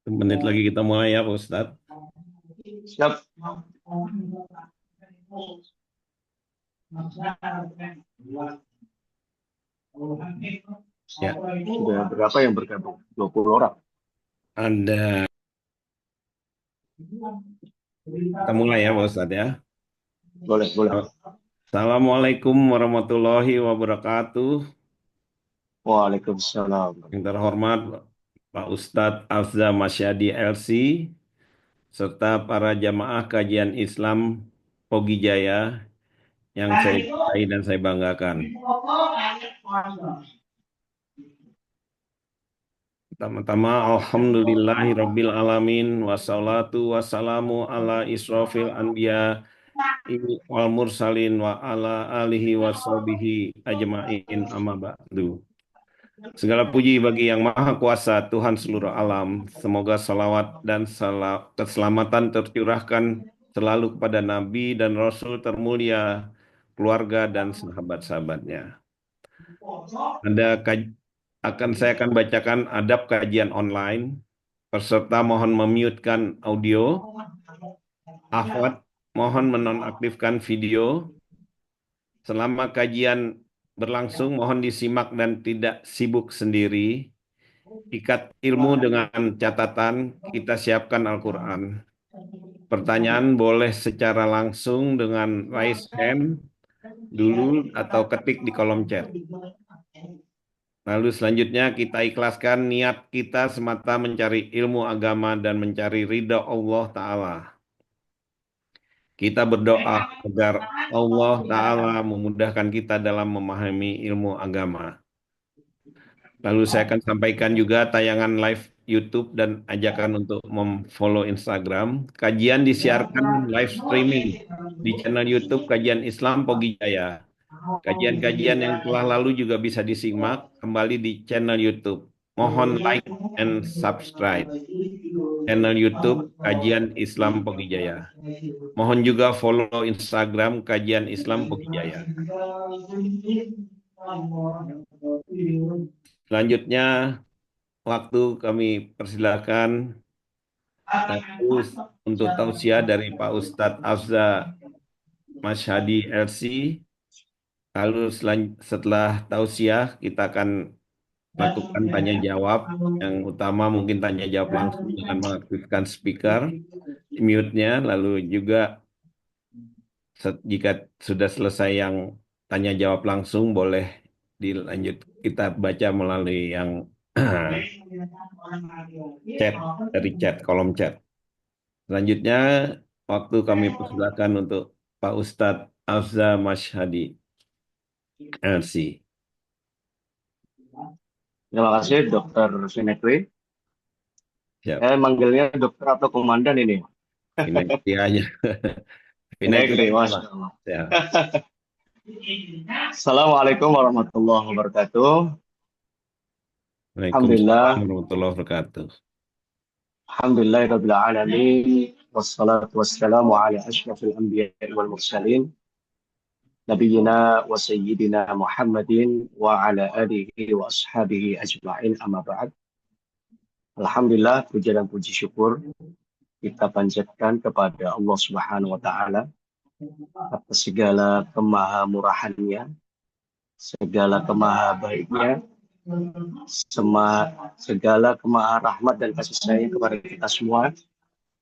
Menit lagi kita mulai ya Pak Ustadz. Siap. Ya, Sudah berapa yang bergabung? 20 orang. ada. Kita mulai ya Pak Ustadz ya. Boleh, boleh. Assalamualaikum warahmatullahi wabarakatuh. Waalaikumsalam. Yang terhormat Pak Ustadz Afza Masyadi LC, serta para jamaah kajian Islam Pogi Jaya yang saya cintai dan saya banggakan. Pertama-tama, alhamdulillahirabbil alamin, wassalatu wassalamu ala israfil anbiya wal mursalin wa ala alihi washabihi ajmain amma ba'du. Segala puji bagi yang maha kuasa Tuhan seluruh alam. Semoga salawat dan keselamatan tercurahkan selalu kepada Nabi dan Rasul termulia, keluarga dan sahabat-sahabatnya. Saya akan bacakan adab kajian online. Peserta mohon memutekan audio. Akhwat mohon menonaktifkan video. Selama kajian berlangsung mohon disimak dan tidak sibuk sendiri. Ikat ilmu dengan catatan kita siapkan Al-Quran. Pertanyaan boleh secara langsung dengan raise hand dulu atau ketik di kolom chat. Lalu selanjutnya kita ikhlaskan niat kita semata mencari ilmu agama dan mencari ridha Allah Ta'ala. Kita berdoa agar Allah Ta'ala memudahkan kita dalam memahami ilmu agama. Lalu saya akan sampaikan juga tayangan live YouTube dan ajakan untuk memfollow Instagram. Kajian disiarkan live streaming di channel YouTube Kajian Islam Pogi Jaya. Kajian-kajian yang telah lalu juga bisa disimak kembali di channel YouTube. Mohon like and subscribe channel YouTube Kajian Islam Pogi Jaya. Mohon juga follow Instagram Kajian Islam Pogi Jaya. Selanjutnya, waktu kami persilakan untuk tausiah dari Pak Ustadz Afza Masyadi LC. Lalu setelah tausiah kita akan lakukan tanya jawab. Yang utama mungkin tanya jawab langsung dengan mengaktifkan speaker, mute-nya, lalu juga jika sudah selesai yang tanya jawab langsung boleh dilanjut kita baca melalui yang chat, dari chat, kolom chat. Selanjutnya waktu kami persilakan untuk Pak Ustadz Afza Masyhadi LC. Terima kasih, Dokter Sinekwi. Siap. Manggilnya dokter atau komandan ini? Pinekti aja. Sinekwi, Pinekti. Masya Allah. Ya. Assalamualaikum warahmatullahi wabarakatuh. Waalaikumsalam Alhamdulillah. warahmatullahi wabarakatuh. Alhamdulillahirabbil alamin. Wassalatu wassalamu ala asyrafil anbiya'i wal mursalin. Nabiyyina wa sayyidina Muhammadin wa ala alihi wa ashabihi ajma'in amma ba'd. Alhamdulillah, puji dan puji syukur kita panjatkan kepada Allah Subhanahu wa taala atas segala kemahamurahannya, segala kemahabaiknya, segala kemaha rahmat dan kasih sayang kepada kita semua.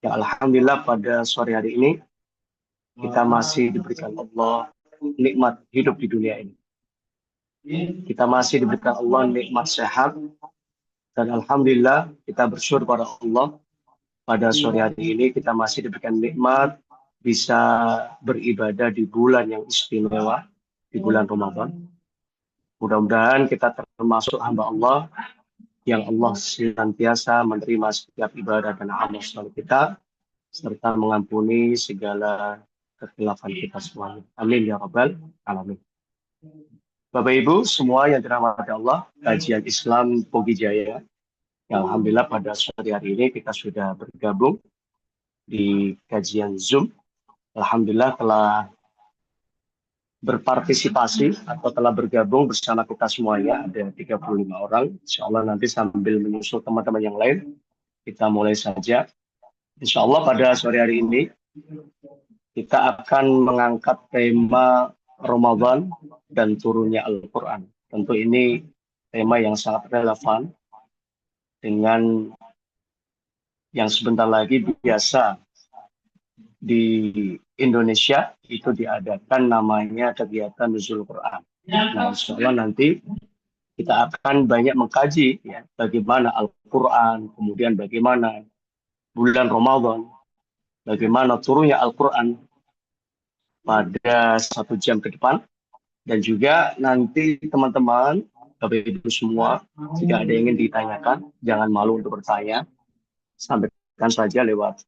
Ya alhamdulillah pada sore hari ini kita masih diberikan Allah nikmat hidup di dunia ini. Kita masih diberikan Allah nikmat sehat, dan alhamdulillah kita bersyukur pada Allah pada sore hari ini kita masih diberikan nikmat bisa beribadah di bulan yang istimewa, di bulan Ramadan. Mudah-mudahan kita termasuk hamba Allah yang Allah senantiasa menerima setiap ibadah dan amal soleh kita, serta mengampuni segala kekhilapan kita semuanya. Amin ya rabbal alamin. Bapak Ibu semua yang dirahmati Allah, kajian Islam Pogi Jaya, yang alhamdulillah pada sore hari ini kita sudah bergabung di kajian Zoom. Alhamdulillah telah berpartisipasi atau telah bergabung bersama kita semuanya, ada 35 orang. Insya Allah nanti sambil menyusul teman-teman yang lain, kita mulai saja. Insya Allah pada sore hari ini, kita akan mengangkat tema Ramadan dan turunnya Al-Quran. Tentu ini tema yang sangat relevan dengan yang sebentar lagi biasa di Indonesia itu diadakan namanya kegiatan Nuzul Quran. Nah, insya Allah nanti kita akan banyak mengkaji ya, bagaimana Al-Quran, kemudian bagaimana bulan Ramadan, bagaimana turunnya Al-Quran pada 1 jam ke depan, dan juga nanti teman-teman, Bapak Ibu semua, jika ada yang ingin ditanyakan, jangan malu untuk bertanya, sampaikan saja lewat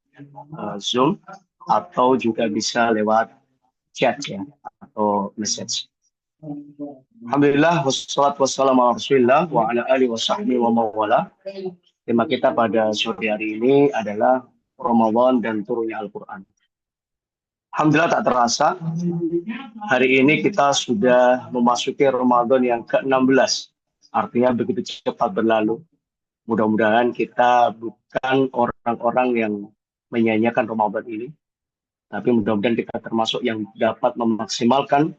Zoom, atau juga bisa lewat chat ya, atau message. Alhamdulillah, wassalatu wassalamu ala rasulillah wa ala alihi wa sahbihi wa mawala. Tema kita pada sore hari ini adalah Ramadan dan turunnya Al-Quran. Alhamdulillah tak terasa, hari ini kita sudah memasuki Ramadan yang ke-16. Artinya begitu cepat berlalu. Mudah-mudahan kita bukan orang-orang yang menyanyiakan Ramadan ini, tapi mudah-mudahan kita termasuk yang dapat memaksimalkan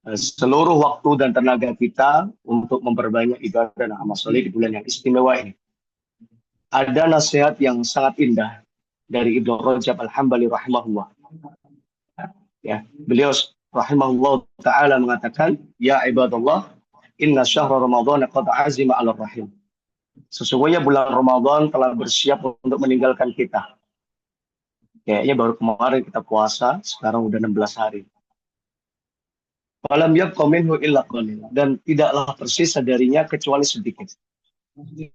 seluruh waktu dan tenaga kita untuk memperbanyak ibadah dan amal soleh di bulan yang istimewa ini. Ada nasihat yang sangat indah dari Ibnu Rajab Al-Hambali rahimahullah. Ya, beliau rahimahullah taala mengatakan, ya ibadallah, inna syahra Ramadan qad azima 'ala rahim. Sesungguhnya bulan Ramadan telah bersiap untuk meninggalkan kita. Kayaknya baru kemarin kita puasa, sekarang udah 16 hari. Falam yabqa minhu illa qalil, dan tidaklah tersisa darinya kecuali sedikit.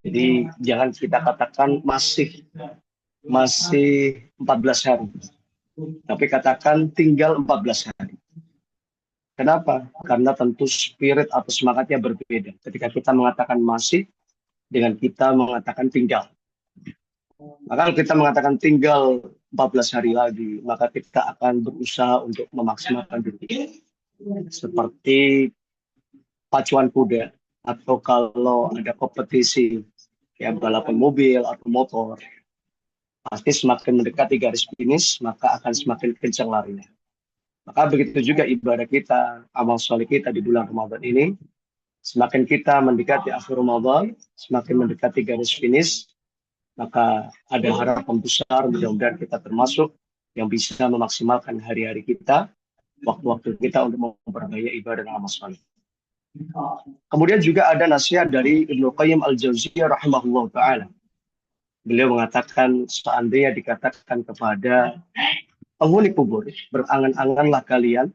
Jadi jangan kita katakan masih 14 hari. Tapi katakan tinggal 14 hari. Kenapa? Karena tentu spirit atau semangatnya berbeda. Ketika kita mengatakan masih, dengan kita mengatakan tinggal. Maka kalau kita mengatakan tinggal 14 hari lagi, maka kita akan berusaha untuk memaksimalkan diri. Seperti pacuan kuda, atau kalau ada kompetisi ya balapan mobil atau motor, pasti semakin mendekati garis finish, maka akan semakin kencang larinya. Maka begitu juga ibadah kita, amal soleh kita di bulan Ramadan ini, semakin kita mendekati akhir Ramadan, semakin mendekati garis finish, maka ada harapan besar mudah-mudahan kita termasuk yang bisa memaksimalkan hari-hari kita, waktu-waktu kita untuk memperbanyak ibadah dan amal soleh. Kemudian juga ada nasihat dari Ibnu Qayyim Al-Jauziyah rahimahullah ta'ala. Beliau mengatakan, seandainya dikatakan kepada penghuni kubur, berangan-anganlah kalian,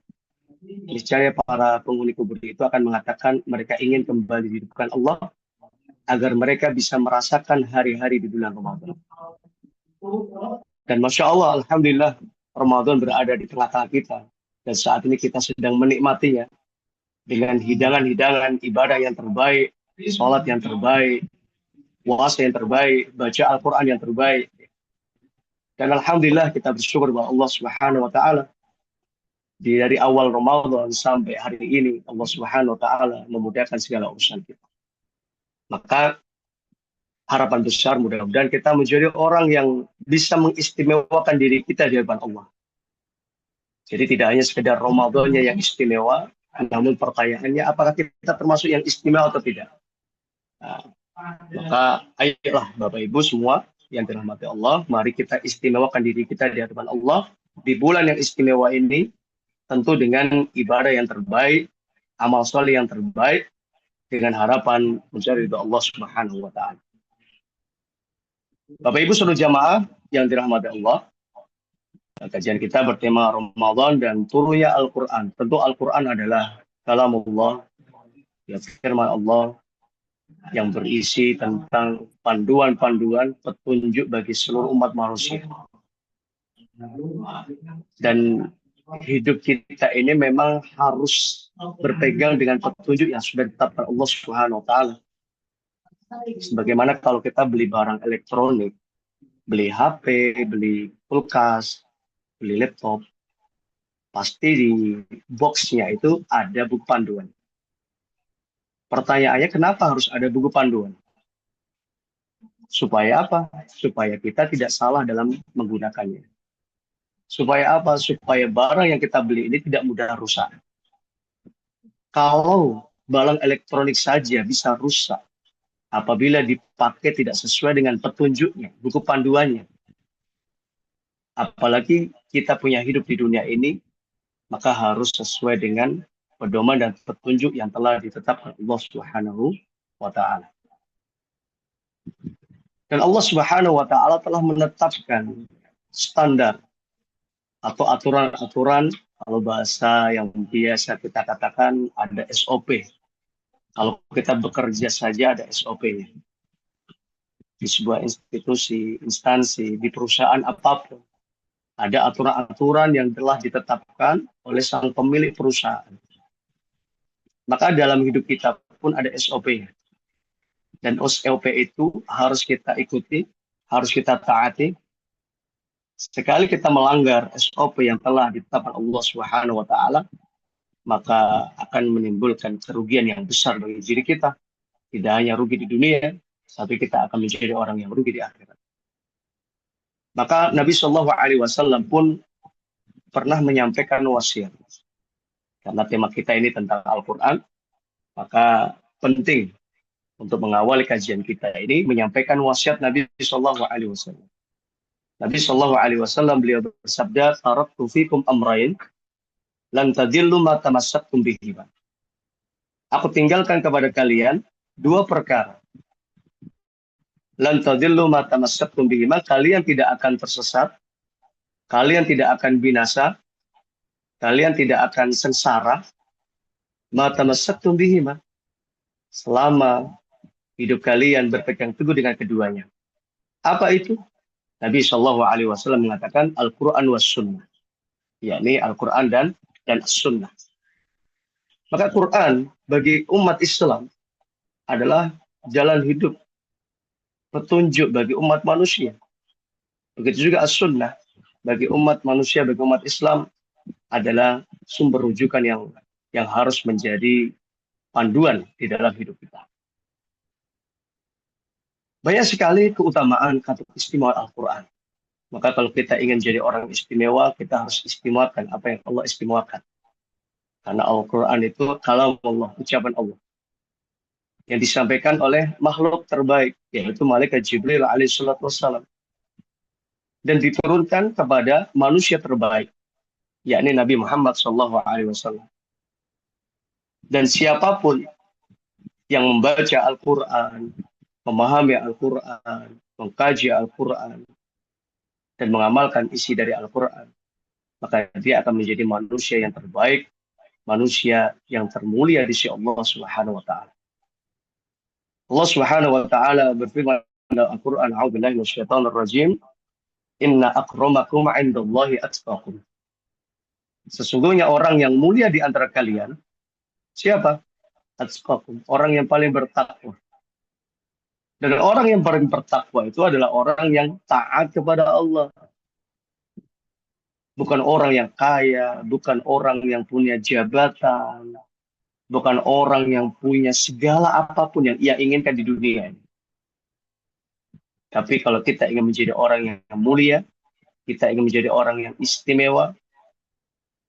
niscaya para penghuni kubur itu akan mengatakan mereka ingin kembali dihidupkan Allah agar mereka bisa merasakan hari-hari di bulan Ramadan. Dan Masya Allah, Alhamdulillah, Ramadan berada di tengah-tengah kita. Dan saat ini kita sedang menikmatinya dengan hidangan-hidangan ibadah yang terbaik, sholat yang terbaik, puasa yang terbaik, baca Al-Quran yang terbaik. Dan Alhamdulillah kita bersyukur bahwa Allah Subhanahu wa Ta'ala dari awal Ramadan sampai hari ini Allah Subhanahu wa Ta'ala memudahkan segala urusan kita. Maka harapan besar mudah-mudahan kita menjadi orang yang bisa mengistimewakan diri kita di hadapan Allah. Jadi tidak hanya sekedar Ramadannya yang istimewa, namun pertanyaannya apakah kita termasuk yang istimewa atau tidak. Nah, maka ayolah Bapak Ibu semua yang dirahmati Allah, mari kita istimewakan diri kita di hadapan Allah di bulan yang istimewa ini, tentu dengan ibadah yang terbaik, amal soleh yang terbaik, dengan harapan mencari ridha Allah Subhanahu wa Ta'ala. Bapak Ibu seluruh jamaah yang dirahmati Allah, kajian kita bertema Ramadan dan turunnya Al-Quran. Tentu Al-Quran adalah kalamullah, ya, firman Allah yang berisi tentang panduan-panduan petunjuk bagi seluruh umat manusia. Dan hidup kita ini memang harus berpegang dengan petunjuk yang sudah ditetapkan Allah Subhanahu wa Ta'ala. Sebagaimana kalau kita beli barang elektronik, beli HP, beli kulkas, beli laptop, pasti di boxnya itu ada buku panduan. Pertanyaannya, kenapa harus ada buku panduan? Supaya apa? Supaya kita tidak salah dalam menggunakannya. Supaya apa? Supaya barang yang kita beli ini tidak mudah rusak. Kalau barang elektronik saja bisa rusak apabila dipakai tidak sesuai dengan petunjuknya, buku panduannya. Apalagi kita punya hidup di dunia ini, maka harus sesuai dengan pedoman dan petunjuk yang telah ditetapkan Allah Subhanahu wa taala. Dan Allah Subhanahu wa taala telah menetapkan standar atau aturan-aturan, kalau bahasa yang biasa kita katakan ada SOP. Kalau kita bekerja saja ada SOP-nya. Di sebuah institusi, instansi, di perusahaan apapun, ada aturan-aturan yang telah ditetapkan oleh sang pemilik perusahaan. Maka dalam hidup kita pun ada SOP-nya. Dan SOP itu harus kita ikuti, harus kita taati. Sekali kita melanggar SOP yang telah ditetapkan Allah Subhanahu wa taala, maka akan menimbulkan kerugian yang besar bagi diri kita. Tidak hanya rugi di dunia, tapi kita akan menjadi orang yang rugi di akhirat. Maka Nabi Shallallahu Alaihi Wasallam pun pernah menyampaikan wasiat. Karena tema kita ini tentang Al-Quran, maka penting untuk mengawali kajian kita ini menyampaikan wasiat Nabi Shallallahu Alaihi Wasallam. Nabi Shallallahu Alaihi Wasallam beliau bersabda, "Taraktu fikum amrayn, lan tadillu ma tamassaktum bihima." Aku tinggalkan kepada kalian dua perkara. Lan tadillu ma tamassaktum bihima, kalian tidak akan tersesat, kalian tidak akan binasa, kalian tidak akan sengsara, ma tamassaktum bihima, selama hidup kalian berpegang teguh dengan keduanya. Apa itu? Nabi Shallallahu Alaihi Wasallam mengatakan Al-Quran was Sunnah, yakni Al-Quran dan Sunnah. Maka Quran bagi umat Islam adalah jalan hidup, petunjuk bagi umat manusia. Begitu juga As-Sunnah bagi umat manusia, bagi umat Islam adalah sumber rujukan yang harus menjadi panduan di dalam hidup kita. Banyak sekali keutamaan kata istimewa Al-Quran. Maka kalau kita ingin jadi orang istimewa, kita harus istimewakan apa yang Allah istimewakan. Karena Al-Quran itu kalam Allah, ucapan Allah. Yang disampaikan oleh makhluk terbaik, yaitu Malaikat Jibril alaihissalatu wassalam. Dan diturunkan kepada manusia terbaik, yakni Nabi Muhammad sallallahu alaihi wasallam. Dan siapapun yang membaca Al-Quran, memahami Al-Quran, mengkaji Al-Quran, dan mengamalkan isi dari Al-Quran, maka dia akan menjadi manusia yang terbaik, manusia yang termulia di sisi Allah Subhanahu wa taala. Allah Subhanahu wa taala berfirman dalam Al-Qur'an, "A'udzubillahi minasyaitonir rajim. Inna akramakum 'indallahi atqakum." Sesungguhnya orang yang mulia di antara kalian siapa? Atqakum, orang yang paling bertakwa. Dan orang yang paling bertakwa itu adalah orang yang taat kepada Allah. Bukan orang yang kaya, bukan orang yang punya jabatan, bukan orang yang punya segala apapun yang ia inginkan di dunia ini. Tapi kalau kita ingin menjadi orang yang mulia, kita ingin menjadi orang yang istimewa,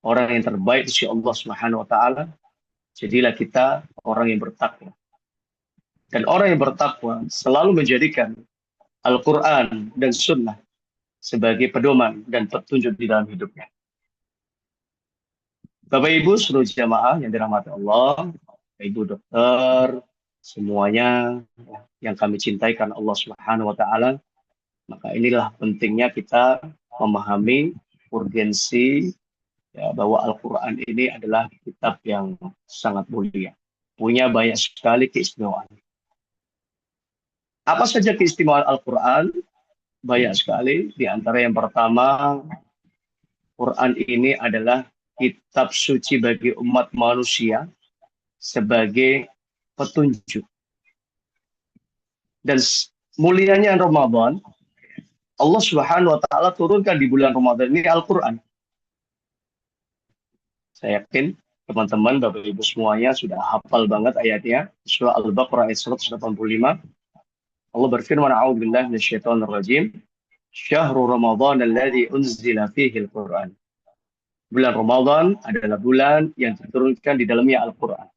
orang yang terbaik di sisi Allah Subhanahu wa taala, jadilah kita orang yang bertakwa. Dan orang yang bertakwa selalu menjadikan Al-Quran dan Sunnah sebagai pedoman dan petunjuk di dalam hidupnya. Bapak Ibu seluruh jamaah yang dirahmati Allah, Ibu dokter, semuanya yang kami cintai karena Allah Subhanahu wa taala, maka inilah pentingnya kita memahami urgensi ya, bahwa Al-Quran ini adalah kitab yang sangat mulia, punya banyak sekali keistimewaan. Apa saja keistimewaan Al-Quran? Banyak sekali. Di antara yang pertama, Quran ini adalah kitab suci bagi umat manusia sebagai petunjuk. Dan mulianya Ramadan, Allah Subhanahu wa taala turunkan di bulan Ramadan ini Al-Quran. Saya yakin teman-teman, Bapak Ibu semuanya sudah hafal banget ayatnya. Surah Al-Baqarah ayat 185. Allah berfirman, "A'udzubillahi minasyaitonirrajim. Syahrul Ramadan alladzi unzila fihi al-Qur'an." Bulan Ramadan adalah bulan yang diturunkan di dalamnya Al-Qur'an.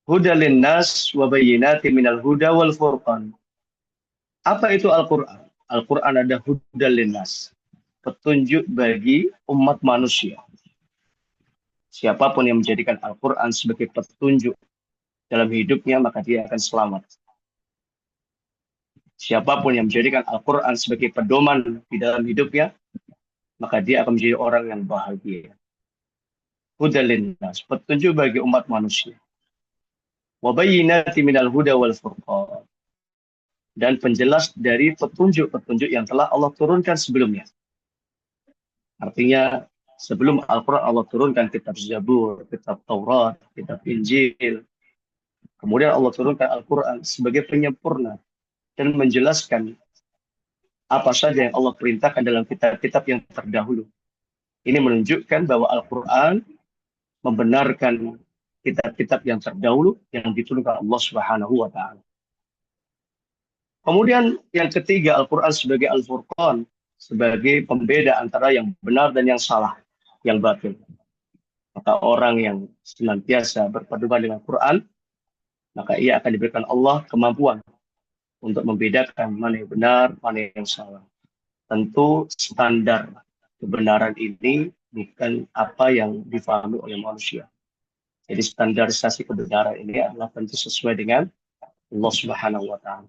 Hudal linnas wa bayyinatin minal huda wal furqan. Apa itu Al-Qur'an? Al-Qur'an ada hudal linnas, petunjuk bagi umat manusia. Siapapun yang menjadikan Al-Quran sebagai petunjuk dalam hidupnya, maka dia akan selamat. Siapapun yang menjadikan Al-Quran sebagai pedoman di dalam hidupnya, maka dia akan menjadi orang yang bahagia. Hudal linnas, petunjuk bagi umat manusia. Wa bayyinati minal huda wal furqan. Dan penjelas dari petunjuk-petunjuk yang telah Allah turunkan sebelumnya. Artinya, sebelum Al-Quran Allah turunkan kitab Zabur, kitab Taurat, kitab Injil. Kemudian Allah turunkan Al-Quran sebagai penyempurna dan menjelaskan apa saja yang Allah perintahkan dalam kitab-kitab yang terdahulu. Ini menunjukkan bahwa Al-Quran membenarkan kitab-kitab yang terdahulu yang diturunkan Allah Subhanahu wa Ta'ala. Kemudian yang ketiga, Al-Quran sebagai Al-Furqan, sebagai pembeda antara yang benar dan yang salah, yang batil. Maka orang yang senantiasa berpedoman dengan Quran, maka ia akan diberikan Allah kemampuan untuk membedakan mana yang benar, mana yang salah. Tentu standar kebenaran ini bukan apa yang difahami oleh manusia. Jadi standarisasi kebenaran ini adalah tentu sesuai dengan Allah Subhanahu wa Ta'ala.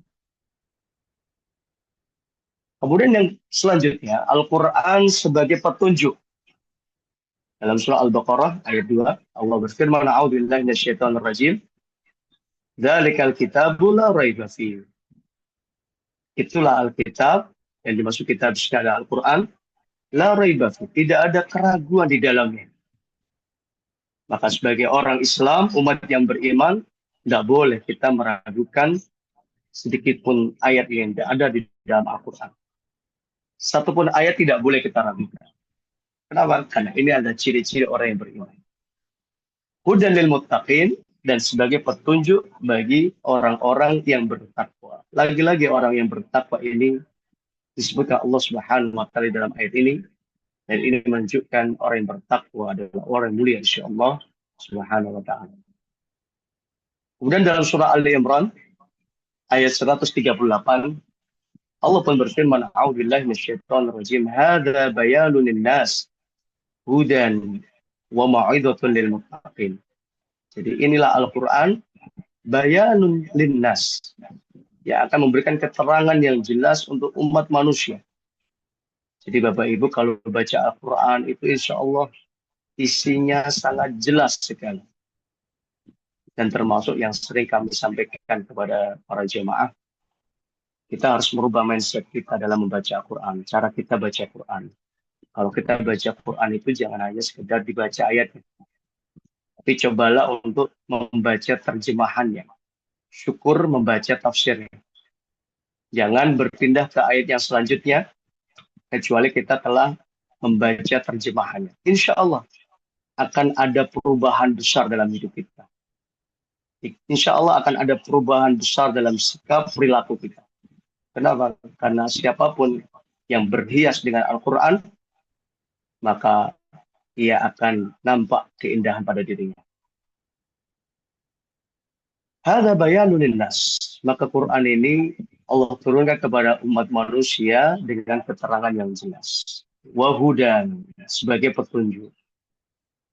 Kemudian yang selanjutnya, Al-Quran sebagai petunjuk. Dalam surah Al-Baqarah ayat 2, Allah berfirman, "A'udzubillahi minasyaitonirrajim. Dzalikal kitabu la raiba fihi." Itulah Alkitab, yang dimaksud kitab adalah Al-Quran, la raiba fihi, tidak ada keraguan di dalamnya. Maka sebagai orang Islam, umat yang beriman, tidak boleh kita meragukan sedikit pun ayat yang ada di dalam Al-Quran. Satupun ayat tidak boleh kita ragukan. Kenapa? Karena ini ada ciri-ciri orang yang beriman. Hudan lil muttaqin, dan sebagai petunjuk bagi orang-orang yang bertakwa. Lagi-lagi orang yang bertakwa ini disebutkan Allah Subhanahu wa Ta'ala dalam ayat ini, dan ini menunjukkan orang yang bertakwa adalah orang yang mulia insyaallah Subhanahu wa Ta'ala. Kemudian dalam surah Ali Imran ayat 138, Allah pun berfirman, "A'udzubillahi minasyaitonirrajim. Hadza bayanun linnas hudan wa mau'izatun lil muttaqin." Jadi inilah Al-Quran bayanun linnas, yang akan memberikan keterangan yang jelas untuk umat manusia. Jadi Bapak Ibu kalau baca Al-Quran itu insya Allah isinya sangat jelas sekali. Dan termasuk yang sering kami sampaikan kepada para jemaah, kita harus merubah mindset kita dalam membaca Al-Quran, cara kita baca Quran. Kalau kita baca Quran itu jangan hanya sekedar dibaca ayatnya, tapi cobalah untuk membaca terjemahannya. Syukur membaca tafsirnya. Jangan berpindah ke ayat yang selanjutnya, kecuali kita telah membaca terjemahannya. Insya Allah akan ada perubahan besar dalam hidup kita. Insya Allah akan ada perubahan besar dalam sikap perilaku kita. Kenapa? Karena siapapun yang berhias dengan Al-Quran, maka ia akan nampak keindahan pada dirinya. Hadza bayanun linnas. Maka Quran ini Allah turunkan kepada umat manusia dengan keterangan yang jelas. Wa hudan, sebagai petunjuk.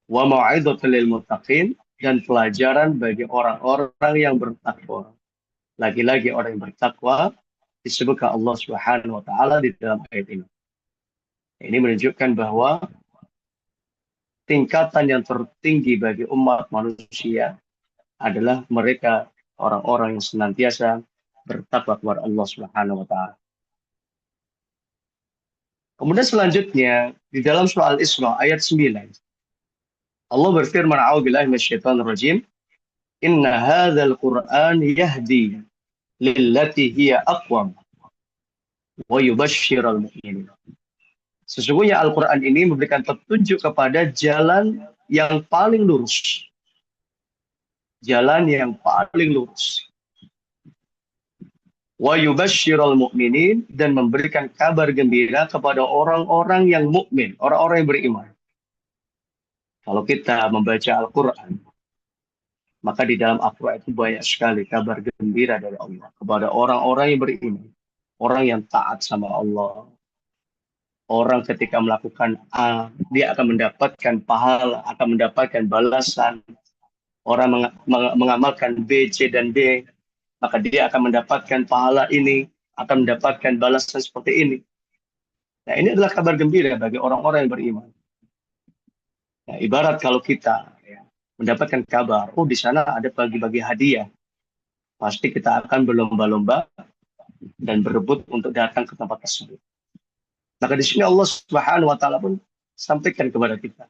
Wa mau'izatun lil muttaqin, dan pelajaran bagi orang-orang yang bertakwa. Lagi-lagi orang yang bertakwa disebutkan Allah Subhanahu wa Ta'ala di dalam ayat ini. Ini menunjukkan bahwa tingkatan yang tertinggi bagi umat manusia adalah mereka orang-orang yang senantiasa bertakwa kepada Allah Subhanahu wa Ta'ala. Kemudian selanjutnya di dalam surah Al-Isra ayat 9, Allah berfirman, "A'udzubillahi minasyaitonirrajim. Inna hadzal Qur'an yahdi lillati hiya aqwam wa yubashshiral mu'minin." Sesungguhnya Al-Quran ini memberikan petunjuk kepada jalan yang paling lurus. Jalan yang paling lurus. Wa yubashshirul mu'minin, dan memberikan kabar gembira kepada orang-orang yang mukmin, orang-orang yang beriman. Kalau kita membaca Al-Quran, maka di dalam Al-Quran itu banyak sekali kabar gembira dari Allah kepada orang-orang yang beriman, orang yang taat sama Allah. Orang ketika melakukan A, dia akan mendapatkan pahala, akan mendapatkan balasan. Orang mengamalkan B, C, dan D, maka dia akan mendapatkan pahala ini, akan mendapatkan balasan seperti ini. Nah, ini adalah kabar gembira bagi orang-orang yang beriman. Nah, ibarat kalau kita mendapatkan kabar, oh di sana ada bagi-bagi hadiah, pasti kita akan berlomba-lomba dan berebut untuk datang ke tempat tersebut. Maka di sini Allah Subhanahu wa taala pun sampaikan kepada kita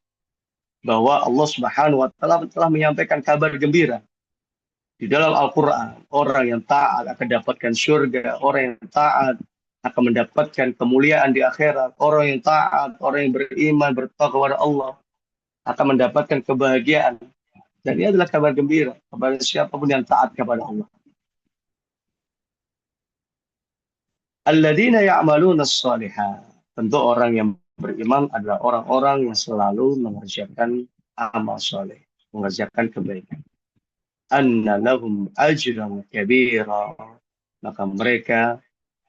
bahwa Allah Subhanahu wa taala telah menyampaikan kabar gembira di dalam Al-Qur'an. Orang yang taat akan dapatkan surga, orang yang taat akan mendapatkan kemuliaan di akhirat, orang yang taat, orang yang beriman, bertakwa kepada Allah akan mendapatkan kebahagiaan. Dan ini adalah kabar gembira kepada siapapun yang taat kepada Allah. Alladzina ya'maluna as-shalihat. Tentu orang yang beriman adalah orang-orang yang selalu mengerjakan amal soleh, mengerjakan kebaikan. Anna lahum ajran kabira. Maka mereka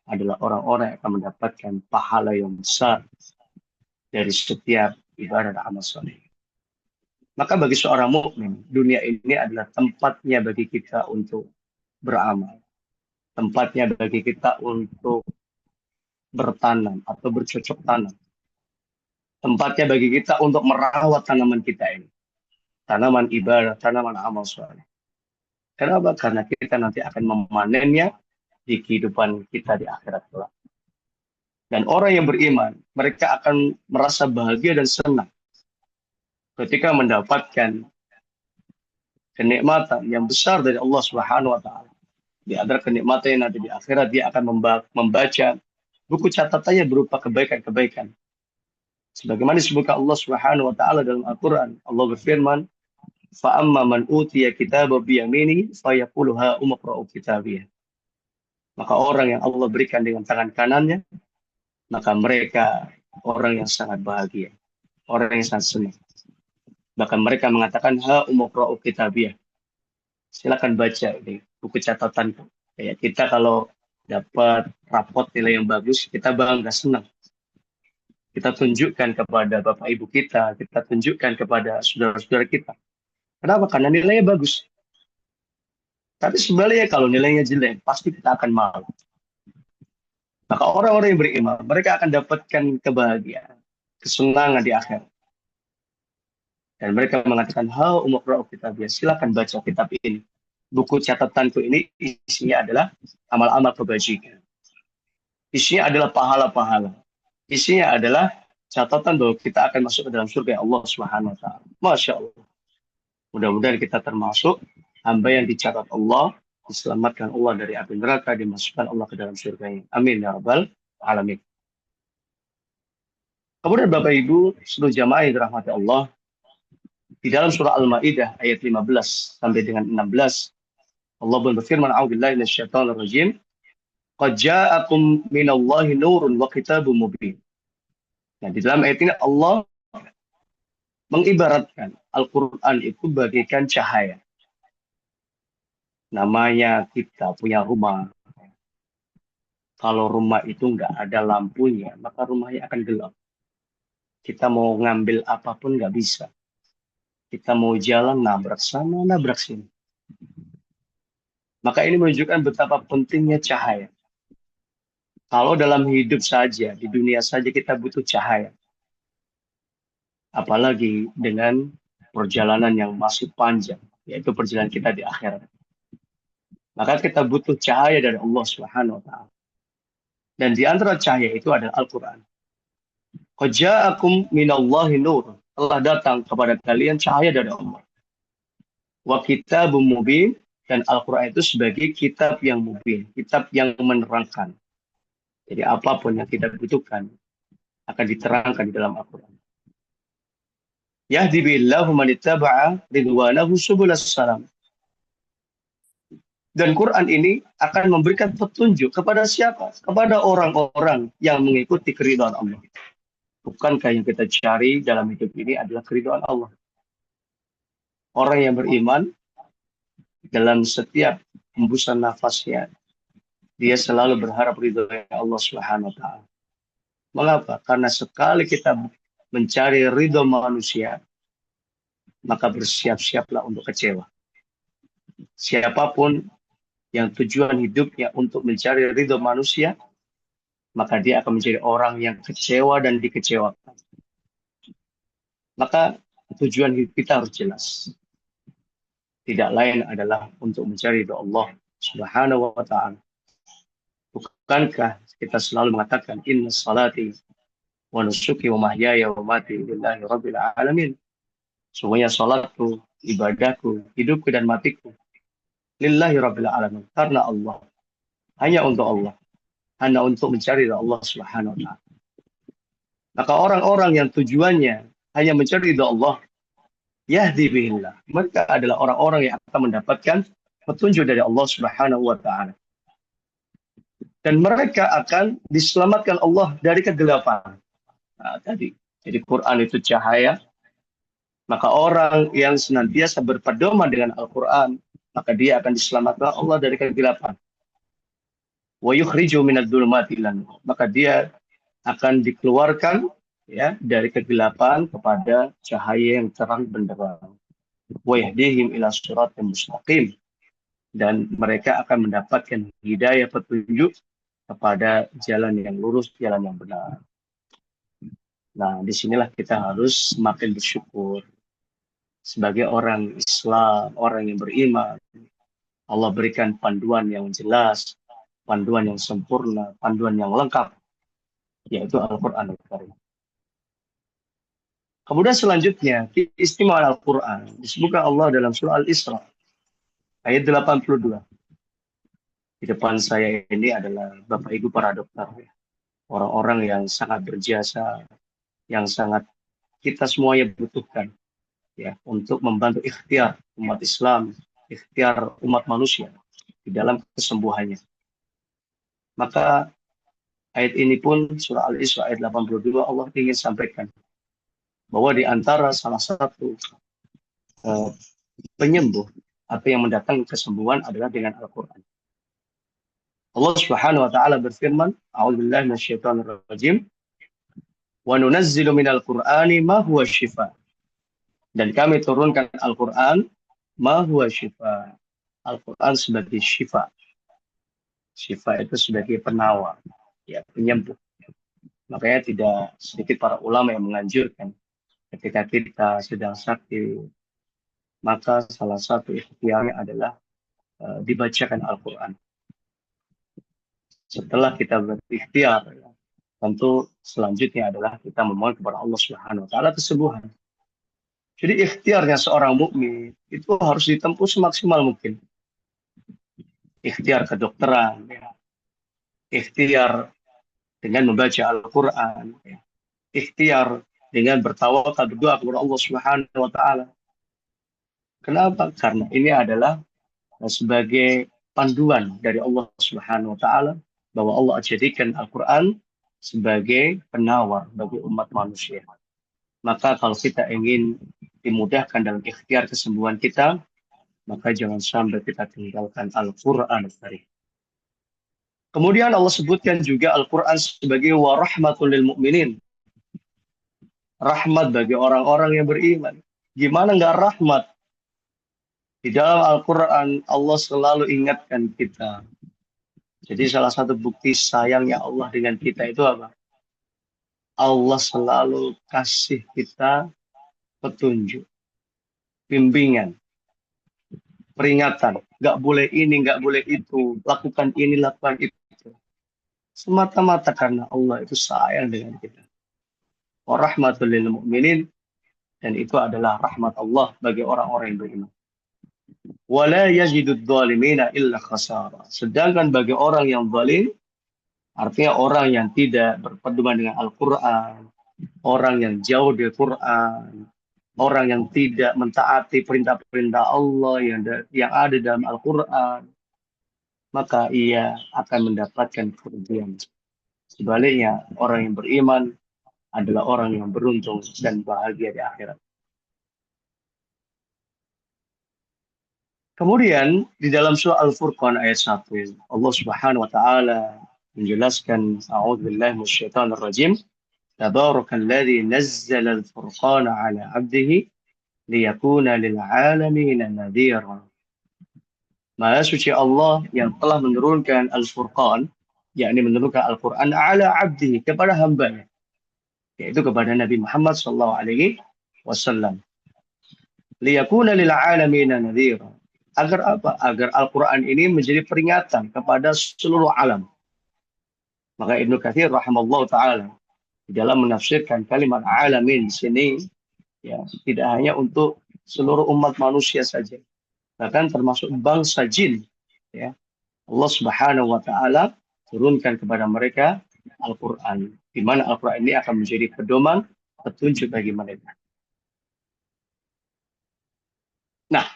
adalah orang-orang yang akan mendapatkan pahala yang besar dari setiap ibadah amal soleh. Maka bagi seorang mukmin, dunia ini adalah tempatnya bagi kita untuk beramal. Tempatnya bagi kita untuk bertanam atau bercocok tanam. Tempatnya bagi kita untuk merawat tanaman kita ini. Tanaman ibadah, tanaman amal soleh. Kenapa? Karena kita nanti akan memanennya di kehidupan kita di akhirat kelak. Dan orang yang beriman, mereka akan merasa bahagia dan senang ketika mendapatkan kenikmatan yang besar dari Allah Subhanahu wa taala. Di antara kenikmatan yang nanti di akhirat, dia akan membaca buku catatannya berupa kebaikan-kebaikan. Sebagaimana disebutkan Allah Subhanahu wa taala dalam Al-Qur'an, Allah berfirman, "Fa amma man utiya kitabahu bi yaminihi fayaqulu ha umqra'u kitabiyah." Maka orang yang Allah berikan dengan tangan kanannya, maka mereka orang yang sangat bahagia, orang yang sangat senang. Bahkan mereka mengatakan ha umqra'u kitabiyah. Silakan baca ini buku catatan. Kayak kita kalau dapat rapot nilai yang bagus, kita bangga, senang. Kita tunjukkan kepada bapak ibu kita, kita tunjukkan kepada saudara-saudara kita. Kenapa? Karena nilainya bagus. Tapi sebaliknya kalau nilainya jelek, pasti kita akan malu. Maka orang-orang yang beriman, mereka akan dapatkan kebahagiaan, kesenangan di akhirat. Dan mereka mengatakan, ha umqra'u kitabiyah, silakan baca kitab ini. Buku catatanku ini isinya adalah amal-amal kebajikan. Isinya adalah pahala-pahala. Isinya adalah catatan bahwa kita akan masuk ke dalam surga Allah Subhanahu wa taala. Masya Allah. Mudah-mudahan kita termasuk hamba yang dicatat Allah, diselamatkan Allah dari api neraka, dimasukkan Allah ke dalam surga-Nya. Amin ya rabbal alamin. Kemudian Bapak Ibu, seluruh jamaah yang dirahmati Allah, di dalam surah Al-Maidah ayat 15 sampai dengan 16, Allah pun berfirman, "A'udzubillahi minasyaitonir rajim. Qad ja'akum minallahi nurun wa kitabun mubin." Nah, di dalam ayat ini Allah mengibaratkan Al-Quran itu bagaikan cahaya. Namanya kita punya rumah. Kalau rumah itu nggak ada lampunya, maka rumahnya akan gelap. Kita mau ngambil apapun nggak bisa. Kita mau jalan, nabrak sana, nabrak sini. Maka ini menunjukkan betapa pentingnya cahaya. Kalau dalam hidup saja, di dunia saja kita butuh cahaya. Apalagi dengan perjalanan yang masih panjang, yaitu perjalanan kita di akhirat. Maka kita butuh cahaya dari Allah Subhanahu wa taala. Dan di antara cahaya itu adalah Al-Quran. Qad ja'akum minallahi nur. Telah datang kepada kalian cahaya dari Allah. Wa kitabun mubin, dan Al-Quran itu sebagai kitab yang mubin, kitab yang menerangkan. Jadi apapun yang kita butuhkan, akan diterangkan di dalam Al-Quran. Yahdi billahu man ittaba'a ridwanahu subulas salam. Dan Quran ini akan memberikan petunjuk kepada siapa? Kepada orang-orang yang mengikuti keridhaan Allah. Bukankah yang kita cari dalam hidup ini adalah keridhaan Allah? Orang yang beriman dalam setiap hembusan nafasnya, dia selalu berharap ridho Allah Subhanahu wa taala. Mengapa? Karena sekali kita mencari ridho manusia, maka bersiap-siaplah untuk kecewa. Siapapun yang tujuan hidupnya untuk mencari ridho manusia, maka dia akan menjadi orang yang kecewa dan dikecewakan. Maka tujuan hidup kita harus jelas. Tidak lain adalah untuk mencari ridho Allah Subhanahu wa taala. Bukankah kita selalu mengatakan inna salati wa nusuki wa mahyaya wa mati lillahi rabbil alamin. Semuanya salatku, ibadahku, hidupku dan matiku lillahi rabbil alamin. Karena Allah. Hanya untuk Allah. Hanya untuk mencari ridha Allah Subhanahu wa taala. Maka orang-orang yang tujuannya hanya mencari ridha Allah, yahdi bihillah. Mereka adalah orang-orang yang akan mendapatkan petunjuk dari Allah Subhanahu wa taala. Dan mereka akan diselamatkan Allah dari kegelapan. Nah, tadi. Jadi Quran itu cahaya. Maka orang yang senantiasa berpedoman dengan Al-Quran, maka dia akan diselamatkan Allah dari kegelapan. Wa yukhriju minadh-dhulumati ilan. Maka dia akan dikeluarkan ya dari kegelapan kepada cahaya yang terang benderang. Wa yahdihim ila siratal mustaqim. Dan mereka akan mendapatkan hidayah petunjuk kepada jalan yang lurus, jalan yang benar. Nah, disinilah kita harus semakin bersyukur. Sebagai orang Islam, orang yang beriman, Allah berikan panduan yang jelas, panduan yang sempurna, panduan yang lengkap, yaitu Al-Quran Al-Karim. Kemudian selanjutnya, keistimewaan Al-Quran disebutkan Allah dalam surah Al-Isra, ayat 82. Di depan saya ini adalah Bapak Ibu para dokter, orang-orang yang sangat berjasa, yang sangat kita semuanya butuhkan ya untuk membantu ikhtiar umat Islam, ikhtiar umat manusia di dalam kesembuhannya. Maka ayat ini pun surah Al-Isra ayat 82 Allah ingin sampaikan bahwa di antara salah satu penyembuh atau yang mendatangkan kesembuhan adalah dengan Al-Quran. Allah Subhanahu wa taala berfirman, A'udzubillahi minasyaitonir rajim. Wa nunazzilu minal Qur'ani ma huwa syifa. Dan kami turunkan Al-Quran ma huwa syifa. Al-Quran sebagai syifa. Syifa itu sebagai penawar, ya, penyembuh. Makanya tidak sedikit para ulama yang menganjurkan ketika kita sedang sakit, maka salah satu ikhtiarnya adalah dibacakan Al-Quran. Setelah kita berikhtiar, tentu selanjutnya adalah kita memohon kepada Allah Subhanahu wa taala kesembuhan. Jadi ikhtiarnya seorang mukmin itu harus ditempuh semaksimal mungkin. Ikhtiar kedokteran, ya. Ikhtiar dengan membaca Al-Quran, ya. Ikhtiar dengan bertawakal berdoa kepada Allah Subhanahu wa taala. Kenapa? Karena ini adalah sebagai panduan dari Allah Subhanahu wa taala bahwa Allah jadikan Al-Quran sebagai penawar bagi umat manusia. Maka kalau kita ingin dimudahkan dalam ikhtiar kesembuhan kita, maka jangan sampai kita tinggalkan Al-Quran Al-Karim. Kemudian Allah sebutkan juga Al-Quran sebagai warahmatul lil mu'minin. Rahmat bagi orang-orang yang beriman. Gimana nggak rahmat? Di dalam Al-Quran Allah selalu ingatkan kita. Jadi salah satu bukti sayangnya Allah dengan kita itu apa? Allah selalu kasih kita petunjuk, bimbingan, peringatan. Nggak boleh ini, nggak boleh itu. Lakukan ini, lakukan itu. Semata-mata karena Allah itu sayang dengan kita. Warahmatul lil mu'minin. Dan itu adalah rahmat Allah bagi orang-orang yang beriman. Wala yajidud dhalimina illa khasara. Sedangkan bagi orang yang zalim, Artinya orang yang tidak berpedoman dengan Al-Quran, orang yang jauh dari Quran, orang yang tidak mentaati perintah-perintah Allah yang ada dalam Al-Quran, maka ia akan mendapatkan kerugian. Sebaliknya, orang yang beriman adalah orang yang beruntung dan bahagia di akhirat. Kemudian di dalam surah Al-Furqan ayat 1, Allah Subhanahu wa taala menjelaskan a'udzubillahi minasyaitonir rajim, tabarakalladzi nazzala al-furqana 'ala 'abdihi liyakuna lil 'alamin nadhira. Maha suci Allah yang telah menurunkan Al-Furqan, yakni menurunkan Al-Quran ala 'abdihi, kepada hambanya, yaitu kepada Nabi Muhammad sallallahu alaihi wasallam. Liyakuna lil 'alamin nadhira. Agar apa? Agar Al-Quran ini menjadi peringatan kepada seluruh alam. Maka Ibnu Katsir rahimallahu taala di dalam menafsirkan kalimat alamin di sini, ya, tidak hanya untuk seluruh umat manusia saja, bahkan termasuk bangsa jin, ya. Allah Subhanahu wa taala turunkan kepada mereka Al-Quran, di mana Al-Quran ini akan menjadi pedoman, petunjuk bagi mereka. Nah,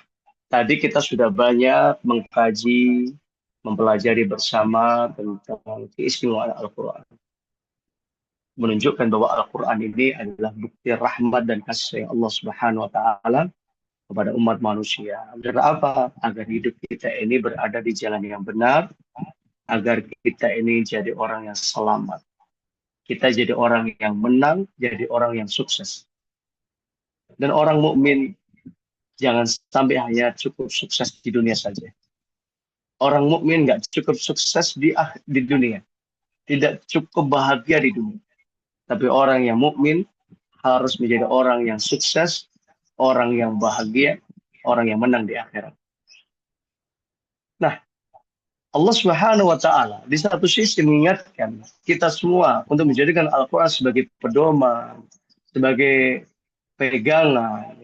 tadi kita sudah banyak mengkaji, mempelajari bersama tentang keistimewaan Al-Quran. Menunjukkan bahwa Al-Quran ini adalah bukti rahmat dan kasih Allah Subhanahu wa taala kepada umat manusia. Agar apa? Agar hidup kita ini berada di jalan yang benar, agar kita ini jadi orang yang selamat. Kita jadi orang yang menang, jadi orang yang sukses. Dan orang mukmin jangan sampai hanya cukup sukses di dunia saja. Orang mukmin nggak cukup sukses di dunia, tidak cukup bahagia di dunia. Tapi orang yang mukmin harus menjadi orang yang sukses, orang yang bahagia, orang yang menang di akhirat. Nah, Allah Subhanahu wa taala di satu sisi mengingatkan kita semua untuk menjadikan Al-Quran sebagai pedoman, sebagai pegangan,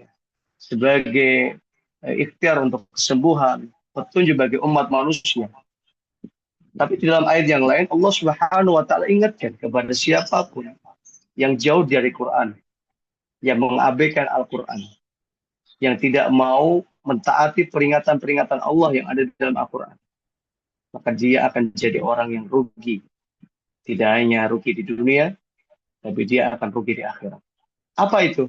sebagai ikhtiar untuk kesembuhan, petunjuk bagi umat manusia. Tapi di dalam ayat yang lain Allah Subhanahu wa taala ingatkan kepada siapapun yang jauh dari Quran, yang mengabaikan Al-Quran, yang tidak mau mentaati peringatan-peringatan Allah yang ada di dalam Al-Quran, maka dia akan jadi orang yang rugi. Tidak hanya rugi di dunia, tapi dia akan rugi di akhirat. Apa itu?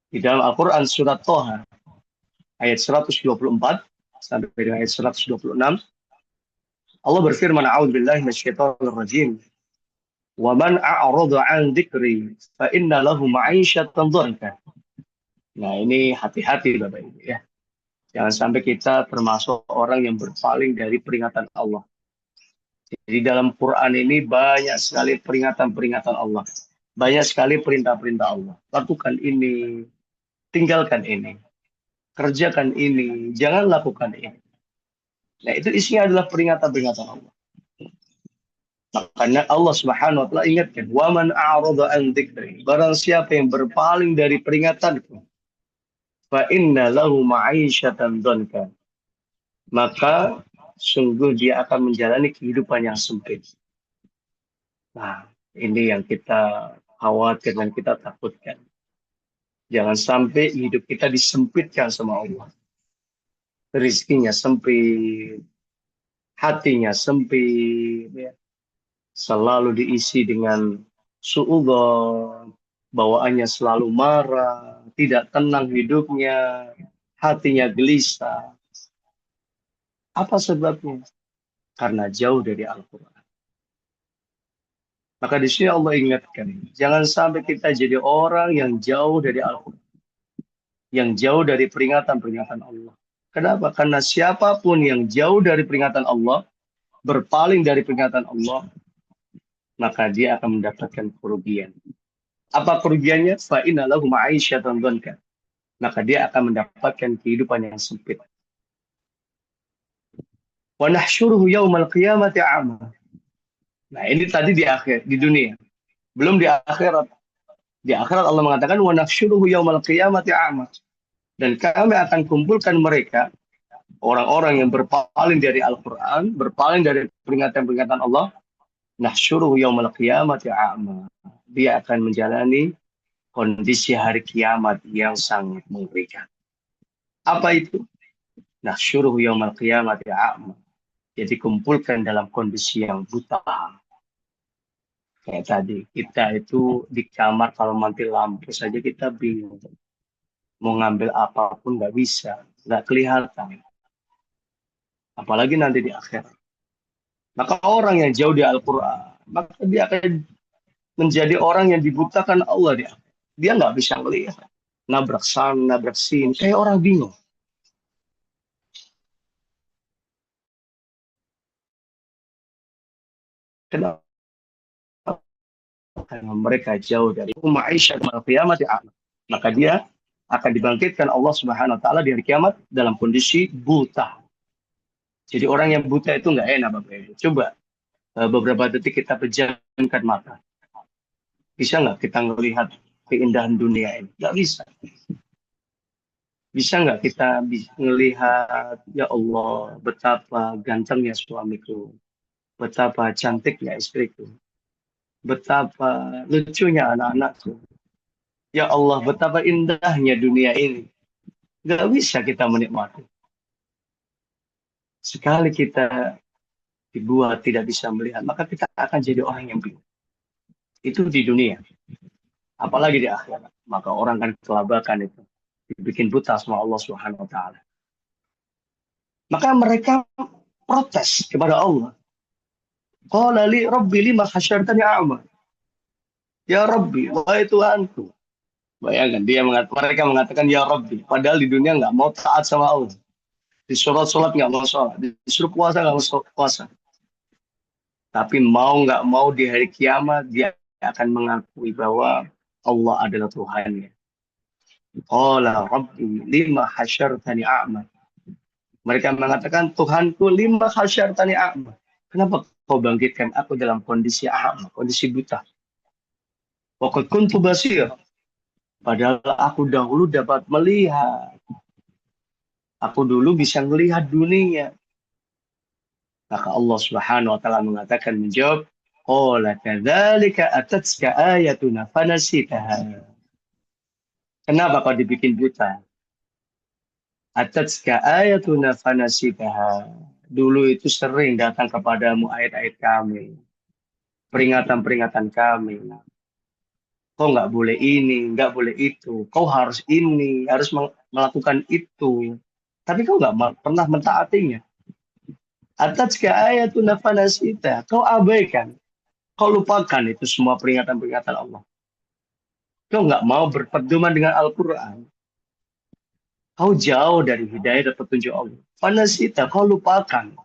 Di dalam Al-Quran surat Toha ayat 124 sampai dengan ayat 126, Allah berfirman, a'udzubillahi minasyaitonir rajim. Wa man a'rada 'an dzikri fa inna lahu ma'isyatan dhanka. Nah, ini hati-hati Bapak Ibu, ya. Jangan sampai kita termasuk orang yang berpaling dari peringatan Allah. Jadi dalam Quran ini banyak sekali peringatan-peringatan Allah. Banyak sekali perintah-perintah Allah. Lakukan ini, tinggalkan ini, kerjakan ini, jangan lakukan ini. Nah, itu isinya adalah peringatan-peringatan Allah. Makanya Allah Subhanahu wa taala ingatkan, "Wa man a'rada 'an dzikri." Barang siapa yang berpaling dari peringatanku, fa inna lahu ma'isyatan dhanka. Maka sungguh dia akan menjalani kehidupan yang sempit. Nah, ini yang kita khawatir dan kita takutkan. Jangan sampai hidup kita disempitkan sama Allah. Rizkinya sempit, hatinya sempit, ya. Selalu diisi dengan suudzon, bawaannya selalu marah, tidak tenang hidupnya, hatinya gelisah. Apa sebabnya? Karena jauh dari Al-Quran. Maka di sini Allah ingatkan, jangan sampai kita jadi orang yang jauh dari Al-Quran, yang jauh dari peringatan-peringatan Allah. Kenapa? Karena siapapun yang jauh dari peringatan Allah, berpaling dari peringatan Allah, maka dia akan mendapatkan kerugian. Apa kerugiannya? Fa inna lahu ma'isyatan dhanka. Maka dia akan mendapatkan kehidupan yang sempit. Wa nahsyuruhu yaumal qiyamati a'ma. Nah, ini tadi di dunia. Belum di akhirat. Di akhirat Allah mengatakan wa nahsyuruhu yaumal qiyamati a'ma. Dan kami akan kumpulkan mereka, orang-orang yang berpaling dari Al-Quran, berpaling dari peringatan-peringatan Allah, Nahsyuruhu yaumal qiyamati a'ma. Dia akan menjalani kondisi hari kiamat yang sangat mengerikan. Apa itu? Nahsyuruhu yaumal qiyamati a'ma. Jadi kumpulkan dalam kondisi yang buta. Kayak tadi, kita itu di kamar kalau mati lampu saja kita bingung. Mau ngambil apapun nggak bisa, nggak kelihatan. Apalagi nanti di akhirat. Maka orang yang jauh di Al-Quran, maka dia akan menjadi orang yang dibutakan Allah dia. Dia nggak bisa melihat. Nabrak sana, nabrak sini. Kayak orang bingung. Kenapa? Karena mereka jauh dari Aisyah kiamat. Maka dia akan dibangkitkan Allah Subhanahu Wa Taala di hari kiamat dalam kondisi buta. Jadi orang yang buta itu nggak enak Bapak Ibu. Coba beberapa detik kita pejamkan mata. Bisa nggak kita melihat keindahan dunia ini? Nggak bisa. Bisa nggak kita melihat, ya Allah, betapa gantengnya suamiku, betapa cantiknya istriku, betapa lucunya anak-anakku. Ya Allah, betapa indahnya dunia ini. Nggak bisa kita menikmati. Sekali kita dibuat tidak bisa melihat, maka kita akan jadi orang yang bingung. Itu di dunia. Apalagi di akhirat. Maka orang kan kelabakan itu. Dibikin buta sama Allah Subhanahu Wa Taala. Maka mereka protes kepada Allah. Qala li Rabbi lima hasyartani a'ma. Ya Rabbi, wahai Tuhanku. Bayangkan, mereka mengatakan ya Rabbi. Padahal di dunia nggak mau taat sama Allah. Disuruh sholat nggak mau sholat. Disuruh puasa nggak mau puasa. Tapi mau nggak mau di hari kiamat, dia akan mengakui bahwa Allah adalah Tuhannya. Qala Rabbi lima hasyartani a'ma. Mereka mengatakan, Tuhanku lima hasyartani a'ma. Kenapa kau bangkitkan aku dalam kondisi a'ma, kondisi buta? Waqad kuntu basir. Padahal aku dahulu dapat melihat. Aku dulu bisa melihat dunia. Maka Allah Subhanahu wa taala mengatakan menjawab, qala kadzalika atatska ayatuna fanasitaha. Kenapa kau dibikin buta? Atatska ayatuna fanasitaha. Dulu itu sering datang kepadamu ayat-ayat kami, peringatan-peringatan kami. Kau nggak boleh ini, nggak boleh itu. Kau harus ini, harus melakukan itu. Tapi kau nggak pernah mentaatinya. Atas ke ayatun nafanasita. Kau abaikan. Kau lupakan itu semua peringatan-peringatan Allah. Kau nggak mau berpedoman dengan Al-Quran. Kau jauh dari hidayah dan petunjuk Allah. Fanasita, kau lupakan.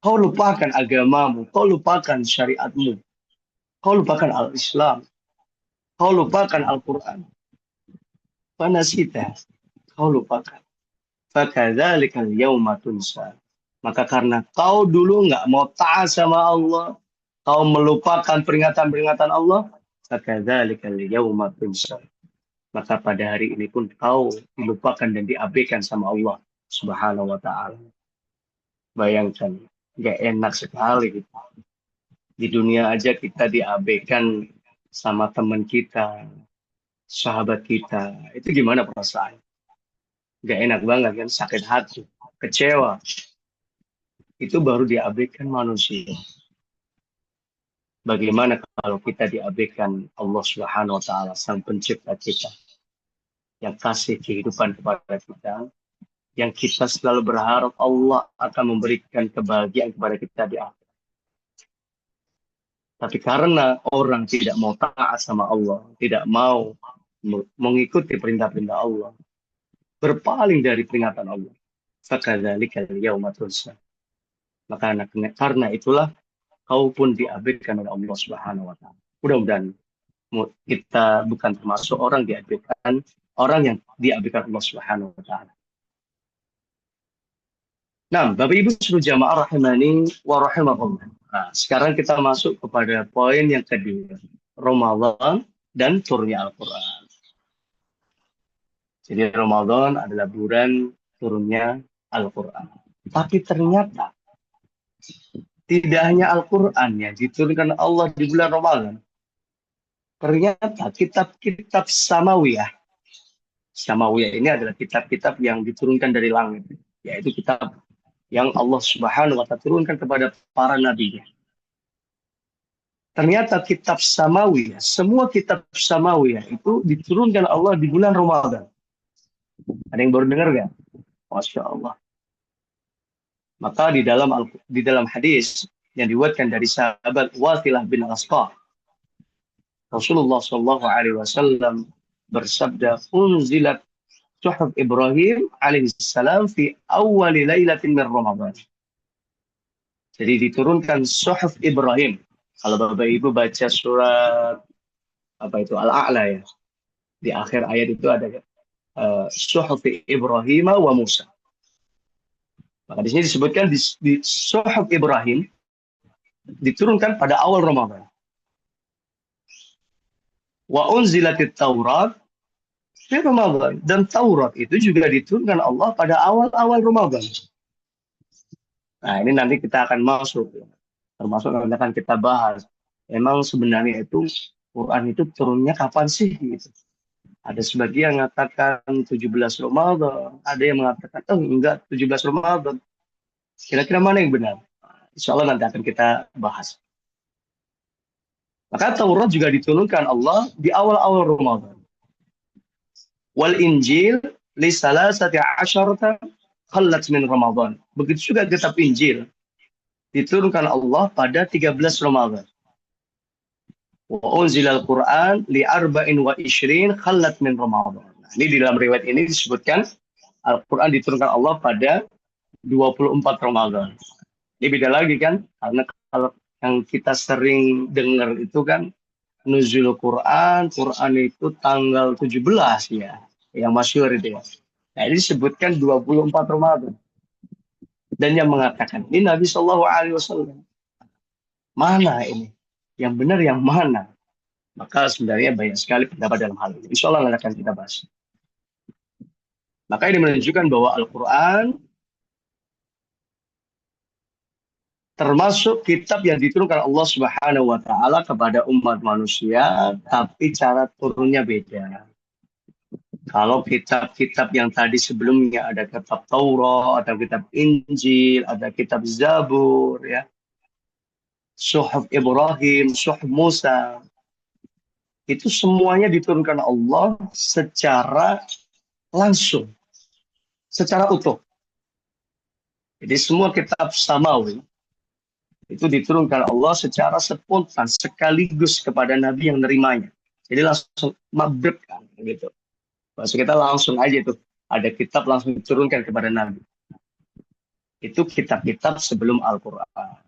Kau lupakan agamamu. Kau lupakan syariatmu. Kau lupakan Al-Islam. Kau lupakan Al-Quran. Fanasita, kau lupakan. Fakadzalikal yauma tunsa. Maka karena kau dulu nggak mau taat sama Allah, kau melupakan peringatan-peringatan Allah, fakadzalikal yauma tunsa. Maka pada hari ini pun kau dilupakan dan diabaikan sama Allah Subhanahu wa taala. Bayangkan, nggak enak sekali gitu. Di dunia aja kita diabaikan sama teman kita, sahabat kita. Itu gimana perasaan? Nggak enak banget kan, sakit hati, kecewa. Itu baru diabaikan manusia. Bagaimana kalau kita diabaikan Allah Subhanahu wa taala, Sang Pencipta kita, yang kasih kehidupan kepada kita, yang kita selalu berharap Allah akan memberikan kebahagiaan kepada kita di akhirat. Tapi karena orang tidak mau taat sama Allah, tidak mau mengikuti perintah-perintah Allah, berpaling dari peringatan Allah, fakadzalika yauma tunsa. Maka karena itulah kau pun diabaikan oleh Allah Subhanahu wa taala. Mudah-mudahan kita bukan termasuk orang yang diabaikan Allah Subhanahu wa taala. Nah, Bapak Ibu seluruh jamaah rahimani wa rahimakumullah. Nah, sekarang kita masuk kepada poin yang kedua, Ramadan dan turunnya Al-Qur'an. Jadi Ramadan adalah bulan turunnya Al-Qur'an. Tapi ternyata tidak hanya Al-Quran yang diturunkan Allah di bulan Ramadan. Ternyata kitab-kitab Samawiyah. Samawiyah ini adalah kitab-kitab yang diturunkan dari langit. Yaitu kitab yang Allah Subhanahu wa Ta'ala turunkan kepada para nabi. Ternyata kitab Samawiyah, semua kitab Samawiyah itu diturunkan Allah di bulan Ramadan. Ada yang baru dengar nggak? Masya Allah. Maka di dalam hadis yang dibuatkan dari sahabat Wathilah bin Asqa, Rasulullah Shallallahu Alaihi Wasallam bersabda, "Unzilat suhuf Ibrahim alaihissalam fi awwali lailatin min Ramadan." Jadi diturunkan suhuf Ibrahim. Kalau Bapak Ibu baca surat apa itu Al-A'la ya, di akhir ayat itu ada suhuf Ibrahim wa Musa. Maka di sini disebutkan di suhuf Ibrahim diturunkan pada awal Ramadan. Wa unzilatit Taurat fi Ramadan, dan Taurat itu juga diturunkan Allah pada awal-awal Ramadan. Nah, ini nanti kita akan masuk, termasuk nanti akan kita bahas. Emang sebenarnya itu Quran itu turunnya kapan sih? Gitu. Ada sebagian yang mengatakan 17 Ramadan, ada yang mengatakan enggak 17 Ramadan. Kira-kira mana yang benar? Insya Allah nanti akan kita bahas. Maka Taurat juga diturunkan Allah di awal-awal Ramadan. Wal Injil li salasati asyarata khalat min Ramadan. Begitu juga kitab Injil diturunkan Allah pada 13 Ramadan. Wa unzilal Quran li arba'in wa ishrin khalat min Ramadan. Nah, ini di dalam riwayat ini disebutkan Al-Quran diturunkan Allah pada 24 Ramadan. Ini beda lagi kan, karena kalau yang kita sering dengar itu kan nuzul Quran, Quran itu tanggal 17 ya, yang masyhur itu ya. Nah, ini disebutkan 24 Ramadan. Dan yang mengatakan ini Nabi Shallallahu Alaihi Wasallam. Mana ini? Yang benar yang mana? Maka sebenarnya banyak sekali pendapat dalam hal ini. Insya Allah akan kita bahas. Maka ini menunjukkan bahwa Al-Quran termasuk kitab yang diturunkan Allah Subhanahu wa Ta'ala kepada umat manusia, tapi cara turunnya beda. Kalau kitab-kitab yang tadi sebelumnya ada kitab Taurat, ada kitab Injil, ada kitab Zabur, ya, Suhuf Ibrahim, Suhuf Musa, itu semuanya diturunkan Allah secara langsung, secara utuh. Jadi semua kitab samawi itu diturunkan Allah secara spontan, sekaligus kepada Nabi yang nerimanya. Jadi langsung mabrek kan, gitu. Maksud kita langsung aja itu ada kitab langsung diturunkan kepada Nabi. Itu kitab-kitab sebelum Al-Quran.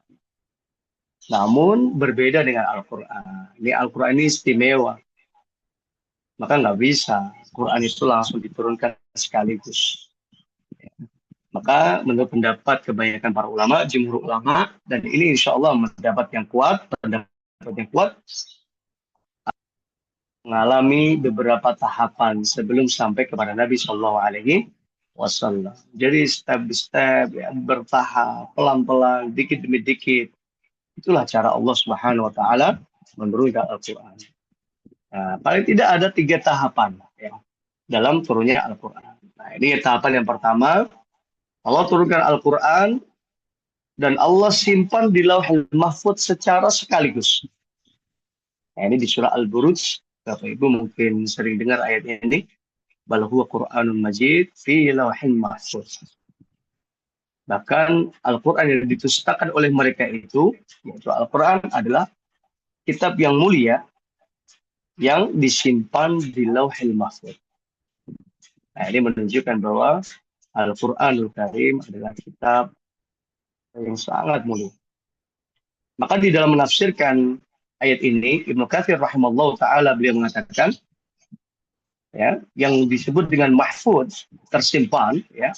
Namun berbeda dengan Al-Quran. Ini Al-Quran ini istimewa. Maka nggak bisa Quran itu langsung diturunkan sekaligus. Maka menurut pendapat kebanyakan para ulama, jumhur ulama, dan ini insya Allah pendapat yang kuat, mengalami beberapa tahapan sebelum sampai kepada Nabi Shallallahu Alaihi Wasallam. Jadi step by step, ya, bertahap, pelan-pelan, dikit demi dikit. Itulah cara Allah Subhanahu Wa Taala menurunkan Al-Quran. Nah, paling tidak ada 3 tahapan ya, dalam turunnya Al-Quran. Nah, ini tahapan yang pertama. Allah turunkan Al-Quran dan Allah simpan di Lauhul Mahfudz secara sekaligus. Nah, ini di surah Al-Buruj. Bapak Ibu mungkin sering dengar ayat ini. Bal huwa Qur'anun Majid fi Lauhil Mahfudz. Bahkan Al-Quran yang ditustakan oleh mereka itu, yaitu Al-Quran adalah kitab yang mulia yang disimpan di Lauhul Mahfudz. Nah, ini menunjukkan bahwa Al-Quranul Karim adalah kitab yang sangat mulia. Maka di dalam menafsirkan ayat ini, Ibnu Katsir rahimallahu taala beliau mengatakan, ya, yang disebut dengan mahfudz, tersimpan, ya,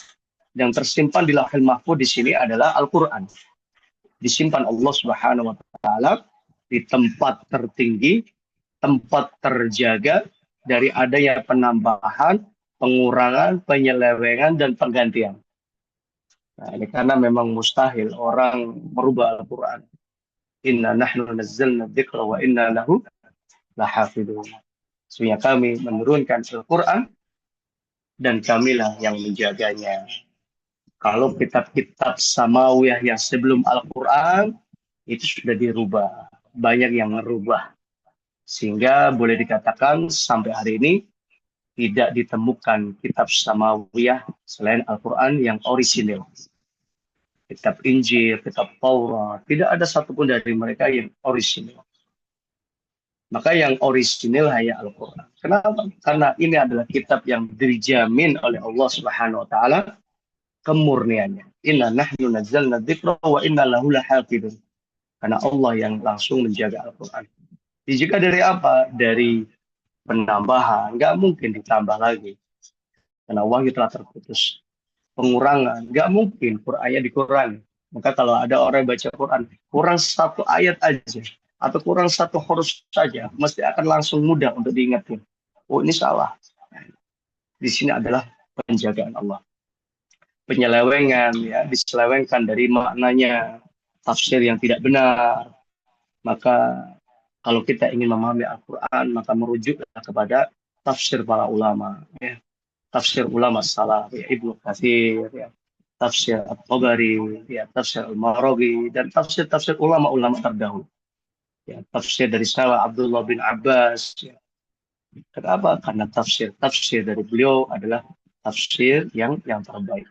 yang tersimpan di Lauhul Mahfudz di sini adalah Al-Quran. Disimpan Allah Subhanahu wa taala di tempat tertinggi, tempat terjaga dari adanya penambahan, pengurangan, penyelewengan, dan penggantian. Nah, ini karena memang mustahil orang merubah Al-Quran. Inna nahnu nazzalna dzikra wa inna lahu lahafidun. Sesungguhnya kami menurunkan Al-Quran dan kamilah yang menjaganya. Kalau kitab-kitab samawiyah yang sebelum Al-Quran itu sudah dirubah. Banyak yang merubah. Sehingga boleh dikatakan sampai hari ini tidak ditemukan kitab samawiyah selain Al-Quran yang orisinil. Kitab Injil, kitab Taurat, tidak ada satupun dari mereka yang orisinil. Maka yang orisinil hanya Al-Quran. Kenapa? Karena ini adalah kitab yang dijamin oleh Allah Subhanahu wa taala kemurniannya. Inna nahnu nazzalna dzikra wa inna lahu lahafidun. Karena Allah yang langsung menjaga Al-Quran. Jika dari apa? Dari penambahan, nggak mungkin ditambah lagi. Karena wahyu telah terputus. Pengurangan, nggak mungkin Qur'annya dikurangi. Maka kalau ada orang yang baca Quran, kurang satu ayat aja, atau kurang satu huruf saja, mesti akan langsung mudah untuk diingatkan. Oh, ini salah. Di sini adalah penjagaan Allah. Penyelewengan, ya, diselewengkan dari maknanya, tafsir yang tidak benar. Maka kalau kita ingin memahami Al-Quran, maka merujuklah kepada tafsir para ulama. Ya. Tafsir ulama salaf, ya, Ibnu Katsir, ya. Tafsir At-Tabari, ya, tafsir Al-Marawi, dan tafsir-tafsir ulama-ulama terdahulu. Ya, tafsir dari Salah Abdullah bin Abbas. Ya. Kenapa? Karena tafsir dari beliau adalah tafsir yang terbaik.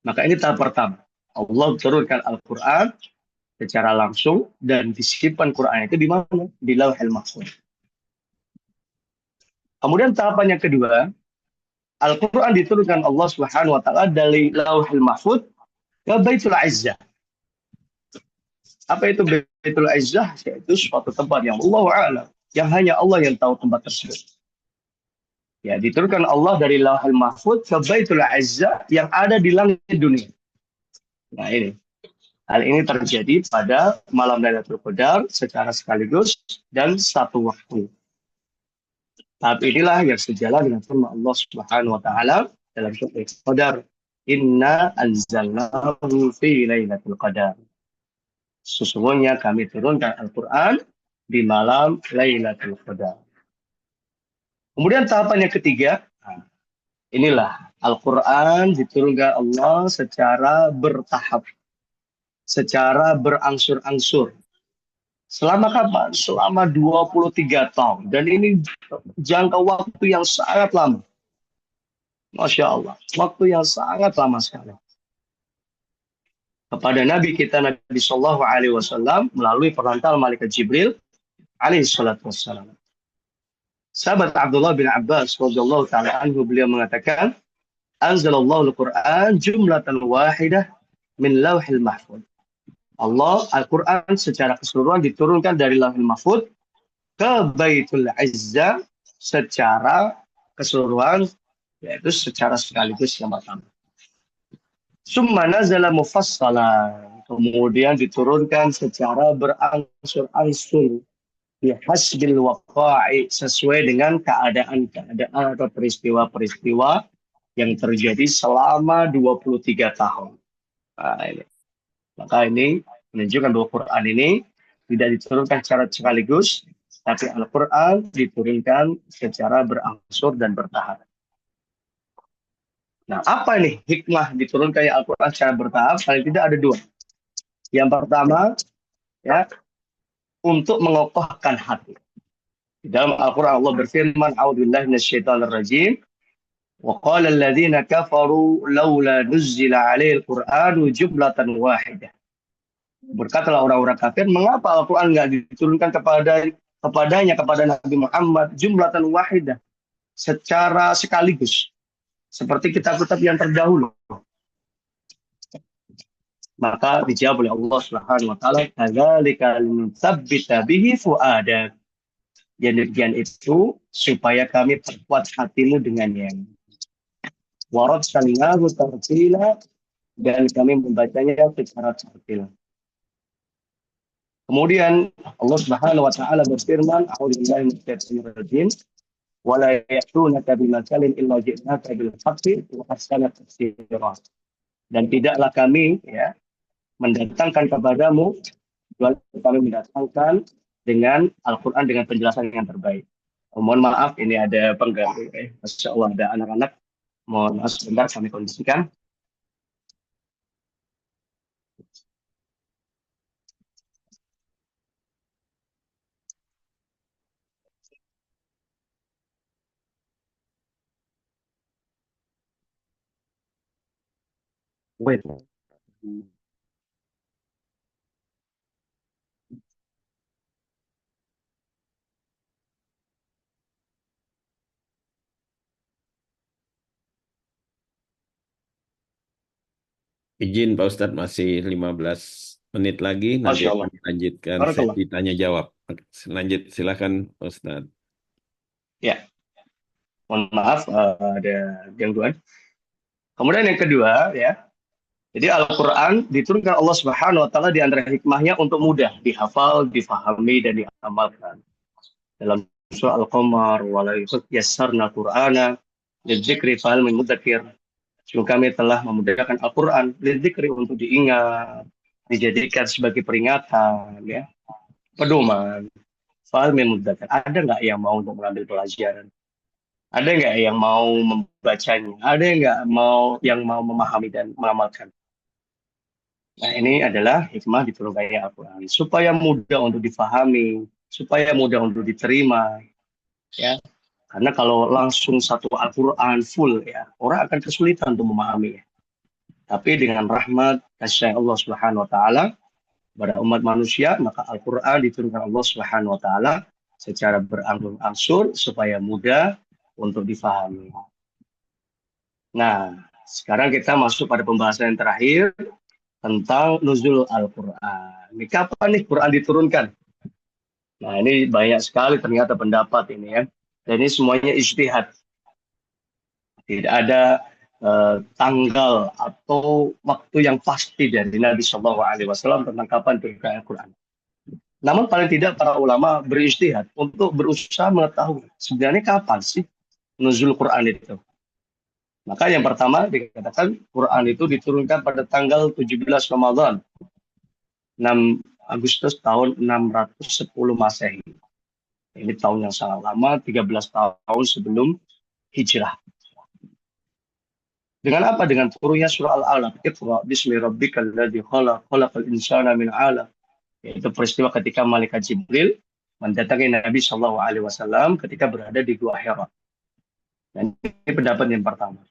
Maka ini tahap pertama. Allah turunkan Al-Quran secara langsung dan disimpan Quran itu di mana? Di Lauhul Mahfuz. Kemudian tahapan yang kedua, Al-Quran diturunkan Allah Subhanahu wa taala dari Lauhul Mahfuz ke Baitul Izzah. Apa itu Baitul Izzah? Yaitu suatu tempat yang Allahu a'lam, yang hanya Allah yang tahu tempat tersebut. Ya, diturunkan Allah dari Lauhul Mahfuz ke Baitul Izzah yang ada di langit dunia. Nah, ini. Hal ini terjadi pada malam Lailatul Qadar secara sekaligus dan satu waktu. Tahap inilah yang sejalan dengan firman Allah Subhanahu wa taala dalam surat Al-Qadar, "Inna anzalnahu fi Lailatul Qadar." Sesungguhnya kami turunkan Al-Qur'an di malam Lailatul Qadar. Kemudian tahapan yang ketiga, inilah Al-Qur'an diturunkan Allah secara bertahap, secara berangsur-angsur. Selama kapan? Selama 23 tahun. Dan ini jangka waktu yang sangat lama. Masya Allah. Waktu yang sangat lama sekali. Kepada Nabi kita, Nabi Sallallahu Alaihi Wasallam, melalui perantara malaikat Jibril alaihi salatu wassalam. Sahabat Abdullah bin Abbas radhiyallahu ta'ala anhu, beliau mengatakan, Anzalallahu al-Quran jumlatan wahidah min lauhil mahfud. Allah, Al-Quran secara keseluruhan diturunkan dari Lauhul Mahfuz ke Baitul Izzah secara keseluruhan, yaitu secara sekaligus yang pertama. Summa nazala mufassalan, kemudian diturunkan secara berangsur-angsur, bihasbil waqa'i, sesuai dengan keadaan-keadaan atau peristiwa-peristiwa yang terjadi selama 23 tahun. Nah, ini. Maka ini menunjukkan bahwa Quran ini tidak diturunkan secara sekaligus, tapi Al-Quran diturunkan secara berangsur dan bertahap. Nah, apa ini hikmah diturunkannya Al-Quran secara bertahap? Paling tidak ada dua. Yang pertama, ya, untuk mengokohkan hati. Di dalam Al-Quran Allah berfirman, "A'udzubillahi minasyaitonir rajim. Wa qala alladziina kafaru laula nuzzila 'alaihil Qur'anu jumlatan wahidah." Berkatalah orang-orang kafir, mengapa Al-Quran nggak diturunkan kepadanya, kepada Nabi Muhammad, jumlatan wahidah, secara sekaligus, seperti kitab-kitab yang terdahulu. Maka dijawab oleh Allah Subhanahu wa taala, "Kadzalika linutsabbita bihi fu'adak." Yang demikian itu supaya kami perkuat hatimu dengannya. Warattalnahu tartila, dan kami membacanya secara tartil. Kemudian Allah Subhanahu wa taala berfirman, "A'udzubillahi minasyaitonir rajim. Wa la ya'tunaka bimatsalin illa ji'naka bil haqqi wa ahsana tafsira." Dan tidaklah kami ya mendatangkan kepadamu kecuali kami mendatangkan dengan Al-Quran dengan penjelasan yang terbaik. Mohon maaf, ini ada pengganggu. Masya Allah, ada anak-anak. Mohon maaf sebentar, kami kondisikan. Wait. Izin Pak Ustadz, masih 15 menit lagi, nanti Masya Allah. akan dilanjutkan Barakallah. sesi tanya jawab. Lanjut, silakan Pak Ustadz. Ya, mohon maaf, ada gangguan. Kemudian yang kedua, ya, jadi Al-Quran diturunkan Allah Subhanahu Wa Taala di antara hikmahnya untuk mudah dihafal, difahami, dan diamalkan. Dalam surah Al-Qamar, wala yassarna Qur'ana lidzikri fahal min mudzakir. Sungguh kami telah memudahkan Al-Quran lidzikri untuk diingat, dijadikan sebagai peringatan, ya, pedoman. Fahal min mudzakir. Ada nggak yang mau untuk mengambil pelajaran? Ada nggak yang mau membacanya? Ada nggak yang mau memahami dan mengamalkan? Nah, ini adalah hikmah diturunkannya Al-Quran supaya mudah untuk difahami, supaya mudah untuk diterima, ya. Karena kalau langsung satu Al-Quran full, ya, orang akan kesulitan untuk memahaminya. Tapi dengan rahmat kasih Allah Subhanahu Wa Taala pada umat manusia, maka Al-Quran diturunkan Allah Subhanahu Wa Taala secara berangsur-angsur supaya mudah untuk difahami. Nah, sekarang kita masuk pada pembahasan yang terakhir tentang nuzul Al-Quran. Ini kapan nih Quran diturunkan? Nah, ini banyak sekali ternyata pendapat ini ya. Dan ini semuanya ijtihad. Tidak ada tanggal atau waktu yang pasti dari Nabi Shallallahu Alaihi Wasallam tentang kapan turunkan Al-Quran. Namun paling tidak para ulama berijtihad untuk berusaha mengetahui sebenarnya kapan sih nuzul Quran itu. Maka yang pertama dikatakan Quran itu diturunkan pada tanggal 17 Ramadan 6 Agustus tahun 610 Masehi. Ini tahun yang sangat lama, 13 tahun sebelum hijrah. Dengan apa? Dengan turunnya surah Al-Alaq. Iqra bismi rabbikal ladzi khalaq, khalaqal insana min 'alaq. Yaitu peristiwa ketika malaikat Jibril mendatangi Nabi Shallallahu Alaihi Wasallam ketika berada di Gua Hira. Dan ini pendapat yang pertama.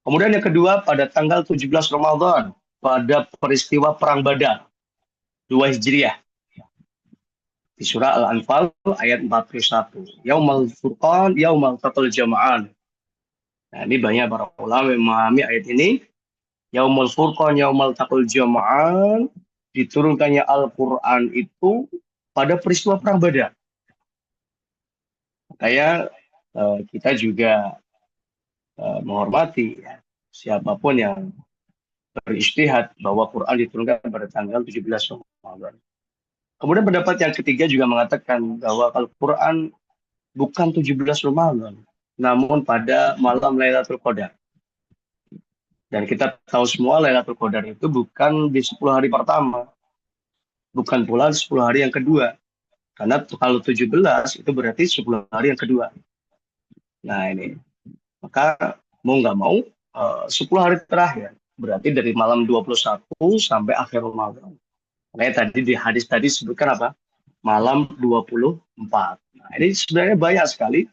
Kemudian yang kedua, pada tanggal 17 Ramadan, pada peristiwa Perang Badar, 2 Hijriah. Di surah Al-Anfal ayat 41. Yaumal Furqan, Yaumal Taqal Jama'an. Nah, ini banyak para ulama yang memahami ayat ini. Yaumul Furqan, Yaumal Taqal Jama'an. Diturunkannya Al-Quran itu pada peristiwa Perang Badar. Makanya kita juga menghormati ya, siapapun yang berijtihad bahwa Quran diturunkan pada tanggal 17 Ramadan. Kemudian pendapat yang ketiga juga mengatakan bahwa Al-Quran bukan 17 Ramadan, namun pada malam Lailatul Qadar. Dan kita tahu semua Lailatul Qadar itu bukan di 10 hari pertama, bukan pula di 10 hari yang kedua. Karena kalau 17 itu berarti 10 hari yang kedua. Nah ini, maka mau nggak mau 10 hari terakhir, berarti dari malam 21 sampai akhir Ramadan. Makanya tadi di hadis tadi sebutkan apa? Malam 24. Nah, ini sebenarnya banyak sekali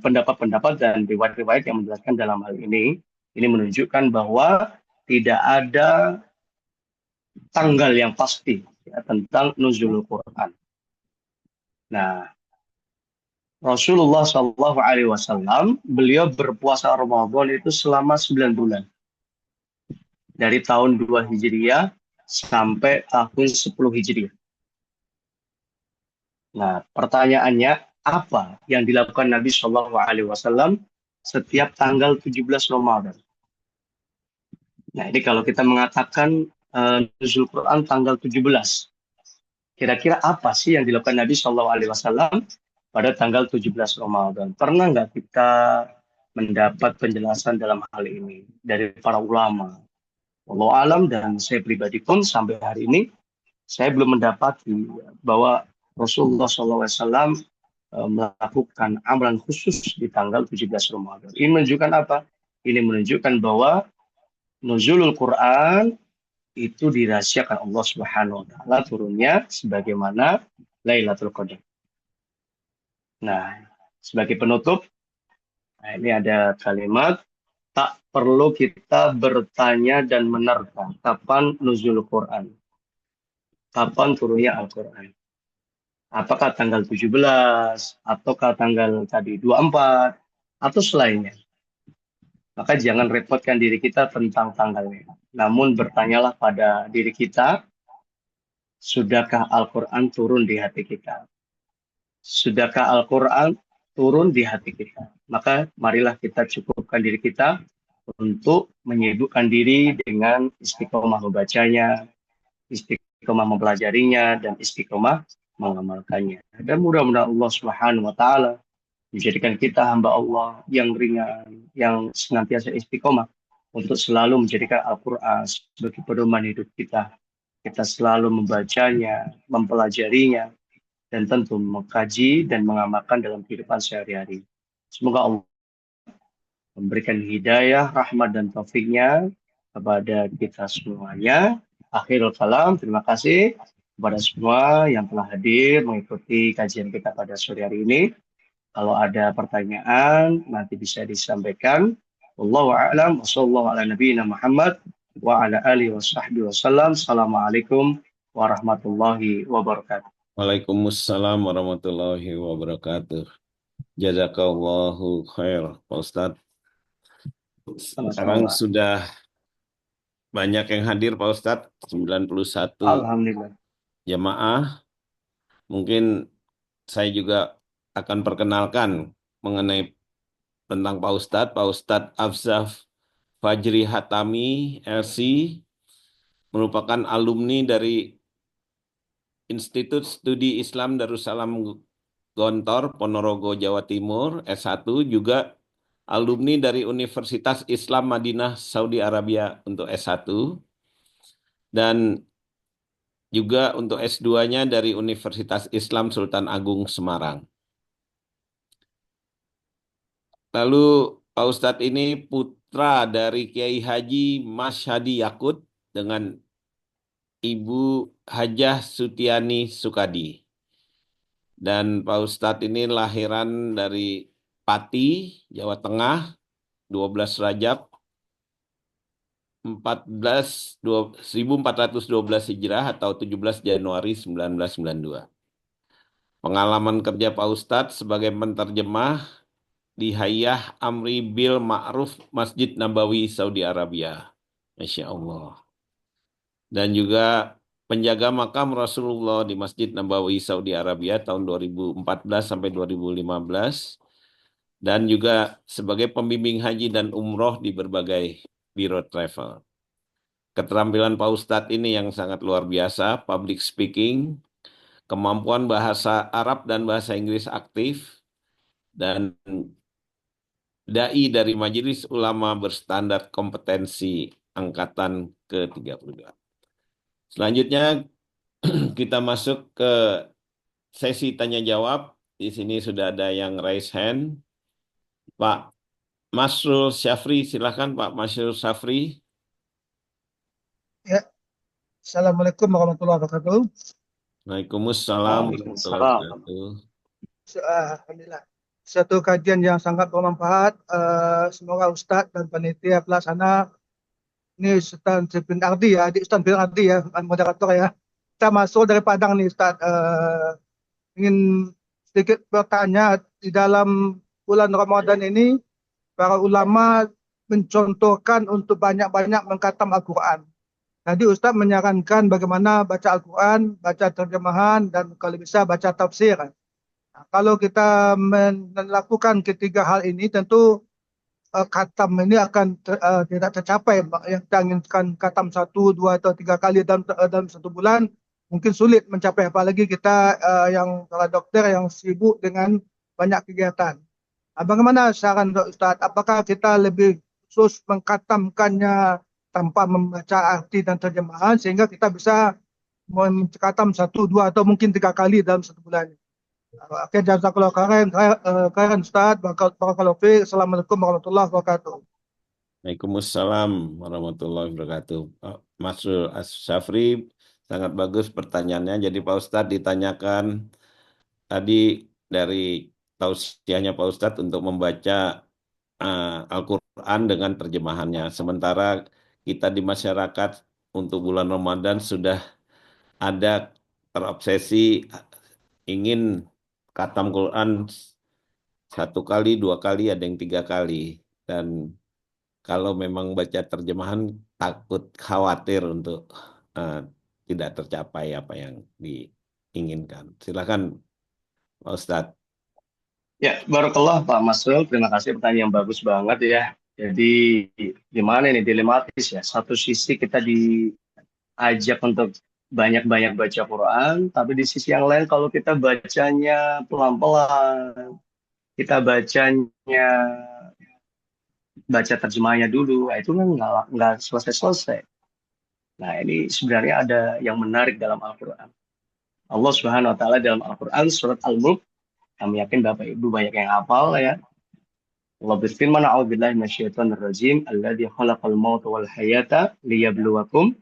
pendapat-pendapat dan riwayat-riwayat yang menjelaskan dalam hal ini. Ini menunjukkan bahwa tidak ada tanggal yang pasti ya, tentang nuzulul Quran. Nah, Rasulullah Shallallahu Alaihi Wasallam beliau berpuasa Ramadan itu selama 9 bulan dari tahun 2 Hijriah sampai tahun 10 Hijriah. Nah, pertanyaannya apa yang dilakukan Nabi Shallallahu Alaihi Wasallam setiap tanggal 17 Ramadan? Nah, ini kalau kita mengatakan nuzul Quran tanggal 17, kira-kira apa sih yang dilakukan Nabi Shallallahu Alaihi Wasallam pada tanggal 17 Ramadan? Pernah nggak kita mendapat penjelasan dalam hal ini dari para ulama. Wallahu alam, dan saya pribadi pun sampai hari ini saya belum mendapati bahwa Rasulullah SAW melakukan amalan khusus di tanggal 17 Ramadan. Ini menunjukkan apa? Ini menunjukkan bahwa nuzulul Quran itu dirahasiakan Allah Subhanahu wa taala turunnya sebagaimana Lailatul Qadar. Nah, sebagai penutup, nah ini ada kalimat, tak perlu kita bertanya dan menerka kapan nuzul Quran, kapan turunnya Al-Quran. Apakah tanggal 17, ataukah tanggal tadi 24, atau selainnya. Maka jangan repotkan diri kita tentang tanggalnya. Namun bertanyalah pada diri kita, sudahkah Al-Quran turun di hati kita? Sudahkah Al-Quran turun di hati kita? Maka marilah kita cukupkan diri kita untuk menyibukkan diri dengan istiqomah membacanya, istiqomah mempelajarinya, dan istiqomah mengamalkannya. Dan mudah-mudahan Allah Subhanahu wa taala menjadikan kita hamba Allah yang ringan, yang senantiasa istiqomah untuk selalu menjadikan Al-Quran sebagai pedoman hidup kita. Kita selalu membacanya, mempelajarinya, dan tentu mengkaji dan mengamalkan dalam kehidupan sehari-hari. Semoga Allah memberikan hidayah, rahmat, dan taufiknya kepada kita semuanya. Akhirul kalam, terima kasih kepada semua yang telah hadir mengikuti kajian kita pada sore hari ini. Kalau ada pertanyaan, nanti bisa disampaikan. Wallahu a'lam, wa sallallahu ala nabiyyina Muhammad, wa ala alihi wa sahbihi wasallam. Assalamualaikum warahmatullahi wabarakatuh. Waalaikumsalam warahmatullahi wabarakatuh. Jazakallahu khair, Pak Ustadz. Sekarang Sama-sama. sudah banyak yang hadir, Pak Ustadz. 91 Alhamdulillah. jamaah. Mungkin saya juga akan perkenalkan mengenai tentang Pak Ustadz. Pak Ustadz Afzaf Fajri Hatami, LC, merupakan alumni dari Institut Studi Islam Darussalam Gontor, Ponorogo, Jawa Timur, S1, juga alumni dari Universitas Islam Madinah, Saudi Arabia untuk S1, dan juga untuk S2-nya dari Universitas Islam Sultan Agung Semarang. Lalu Pak Ustadz ini putra dari Kiai Haji Masyhadi Yakut dengan Ibu Hajah Sutiani Sukadi. Dan Pak Ustadz ini lahiran dari Pati, Jawa Tengah, 12 Rajab 1412 Hijrah atau 17 Januari 1992. Pengalaman kerja Pak Ustadz sebagai penterjemah di Hayah Amri Bil Ma'ruf Masjid Nabawi, Saudi Arabia. Masya Allah. Dan juga penjaga makam Rasulullah di Masjid Nabawi, Saudi Arabia tahun 2014 sampai 2015. Dan juga sebagai pembimbing haji dan umroh di berbagai biro travel. Keterampilan Pak Ustadz ini yang sangat luar biasa, public speaking, kemampuan bahasa Arab dan bahasa Inggris aktif, dan dai dari Majelis Ulama berstandar kompetensi angkatan ke-32. Selanjutnya kita masuk ke sesi tanya jawab. Di sini sudah ada yang raise hand. Pak Masrul Syafri, silakan Pak Masrul Syafri. Ya, Assalamualaikum warahmatullahi wabarakatuh. Waalaikumsalam warahmatullahi Waalaikumsalam. wabarakatuh. Alhamdulillah. Satu kajian yang sangat bermanfaat. Semoga Ustadz dan panitia pelaksana, ini Ustadz bin Ardi ya, adik Ustadz bin Ardi ya, moderator ya. Kita masuk dari Padang nih Ustadz. Ingin sedikit bertanya, di dalam bulan Ramadan ini, para ulama mencontohkan untuk banyak-banyak mengkhatam Al-Quran. Tadi Ustadz menyarankan bagaimana baca Al-Quran, baca terjemahan, dan kalau bisa baca tafsir. Nah, kalau kita melakukan ketiga hal ini, tentu khatam ini akan tidak tercapai. Yang kita inginkan khatam 1, 2, atau 3 kali dalam satu bulan, mungkin sulit mencapai. Apalagi kita yang para dokter yang sibuk dengan banyak kegiatan. Bagaimana saran Ustaz? Apakah kita lebih khusus mengkatamkannya tanpa membaca arti dan terjemahan sehingga kita bisa mencatam satu, dua, atau mungkin tiga kali dalam satu bulan? Oke, jazakallah khairan, khairan Ustaz. Barakallahu fiik. Assalamualaikum warahmatullahi wabarakatuh. Waalaikumsalam warahmatullahi wabarakatuh. Mas Syafri, sangat bagus pertanyaannya. Jadi Pak Ustadz ditanyakan tadi dari tausiahnya Pak Ustadz untuk membaca Al-Quran dengan terjemahannya. Sementara kita di masyarakat untuk bulan Ramadan sudah ada terobsesi ingin khatam Quran satu kali, dua kali, ada yang tiga kali. Dan kalau memang baca terjemahan takut khawatir untuk eh, tidak tercapai apa yang diinginkan. Silakan Pak Ustadz. Ya, barakallah Pak Masrul. Terima kasih pertanyaan yang bagus banget ya. Jadi gimana ini dilematis ya. Satu sisi kita diajak untuk banyak-banyak baca Quran, tapi di sisi yang lain kalau kita bacanya pelan-pelan, kita bacanya baca terjemahnya dulu, itu kan nggak selesai-selesai. Nah, ini sebenarnya ada yang menarik dalam Al-Quran. Allah Subhanahu wa taala dalam Al-Quran surat Al-Mulk, kami yakin Bapak Ibu banyak yang hafal ya. Allah berfirman, "A'udzubillahi minasyaitonir rajim, alladzi khalaqal mauta wal hayata liyabluwakum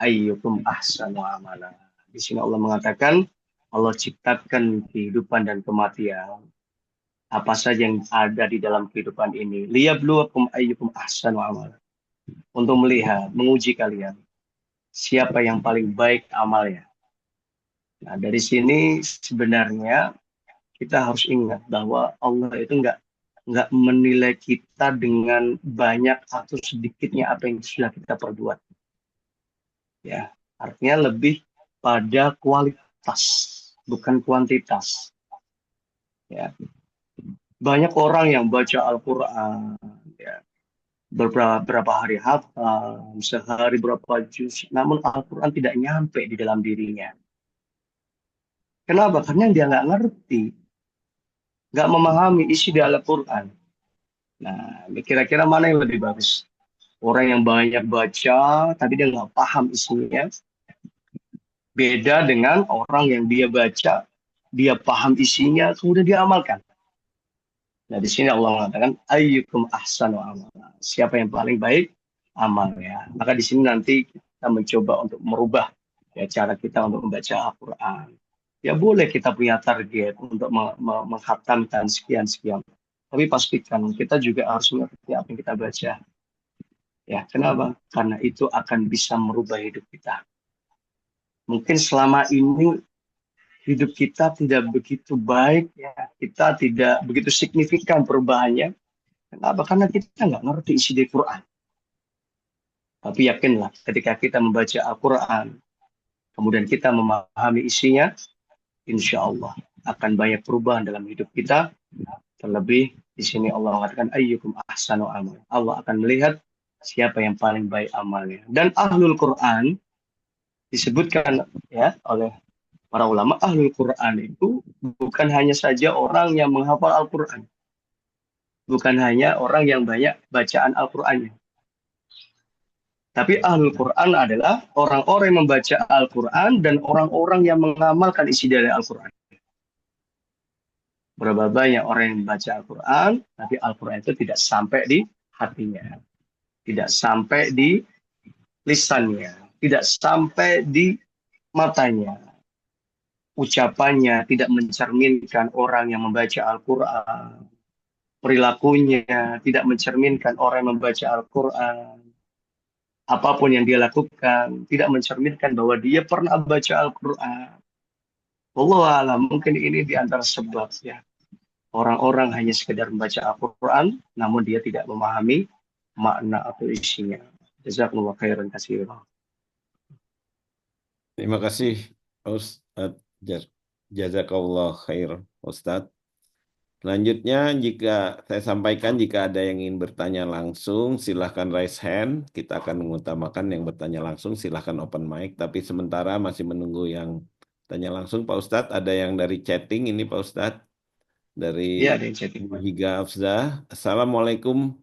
ayyukum ahsanu amala." Di sini Allah mengatakan Allah ciptakan kehidupan dan kematian. Apa saja yang ada di dalam kehidupan ini, liyabluwakum ayyukum ahsanu amala. Untuk melihat, menguji kalian siapa yang paling baik amalnya. Nah, dari sini sebenarnya kita harus ingat bahwa Allah itu nggak menilai kita dengan banyak atau sedikitnya apa yang sudah kita perbuat. Ya, artinya lebih pada kualitas, bukan kuantitas. Ya, banyak orang yang baca Al-Quran, ya, berapa hari hafal, sehari berapa juz, namun Al-Quran tidak nyampe di dalam dirinya. Kenapa? Karena dia nggak ngerti, nggak memahami isi di Al-Quran. Nah, kira-kira mana yang lebih bagus? Orang yang banyak baca, tapi dia nggak paham isinya. Beda dengan orang yang dia baca, dia paham isinya, kemudian dia amalkan. Nah, di sini Allah mengatakan, ayyukum ahsanu amala. Siapa yang paling baik amalnya. Maka di sini nanti kita mencoba untuk merubah ya, cara kita untuk membaca Al-Quran. Ya boleh kita punya target untuk menghatamkan sekian-sekian. Tapi pastikan kita juga harus mengerti apa yang kita baca. Ya, kenapa? Karena itu akan bisa merubah hidup kita. Mungkin selama ini hidup kita tidak begitu baik, ya. Kita tidak begitu signifikan perubahannya. Kenapa? Karena kita nggak ngerti isi di Quran. Tapi yakinlah, ketika kita membaca Al-Quran, kemudian kita memahami isinya, insya Allah akan banyak perubahan dalam hidup kita. Terlebih di sini Allah mengatakan ayyukum ahsanu amal. Allah akan melihat siapa yang paling baik amalnya. Dan ahlul Quran disebutkan ya oleh para ulama, ahlul Quran itu bukan hanya saja orang yang menghafal Al-Quran. Bukan hanya orang yang banyak bacaan Al-Qurannya. Tapi ahlul Quran adalah orang-orang yang membaca Al-Quran dan orang-orang yang mengamalkan isi dari Al-Quran. Berapa banyak orang yang membaca Al-Quran, tapi Al-Quran itu tidak sampai di hatinya. Tidak sampai di lisannya. Tidak sampai di matanya. Ucapannya tidak mencerminkan orang yang membaca Al-Quran. Perilakunya tidak mencerminkan orang yang membaca Al-Quran. Apapun yang dia lakukan tidak mencerminkan bahwa dia pernah baca Al-Quran. Wallahualam, mungkin ini di antara sebab ya. Orang-orang hanya sekedar membaca Al-Quran, namun dia tidak memahami makna atau isinya. Jazakumullah khairan katsiran. Terima kasih Ustadz. Jazakallah khair Ustadz. Selanjutnya, jika saya sampaikan, jika ada yang ingin bertanya langsung, silahkan raise hand. Kita akan mengutamakan yang bertanya langsung, silahkan open mic. Tapi sementara masih menunggu yang tanya langsung. Pak Ustadz, ada yang dari chatting ini Pak Ustadz. Iya, dari ada yang chatting. Bu Higa Afzah. Assalamualaikum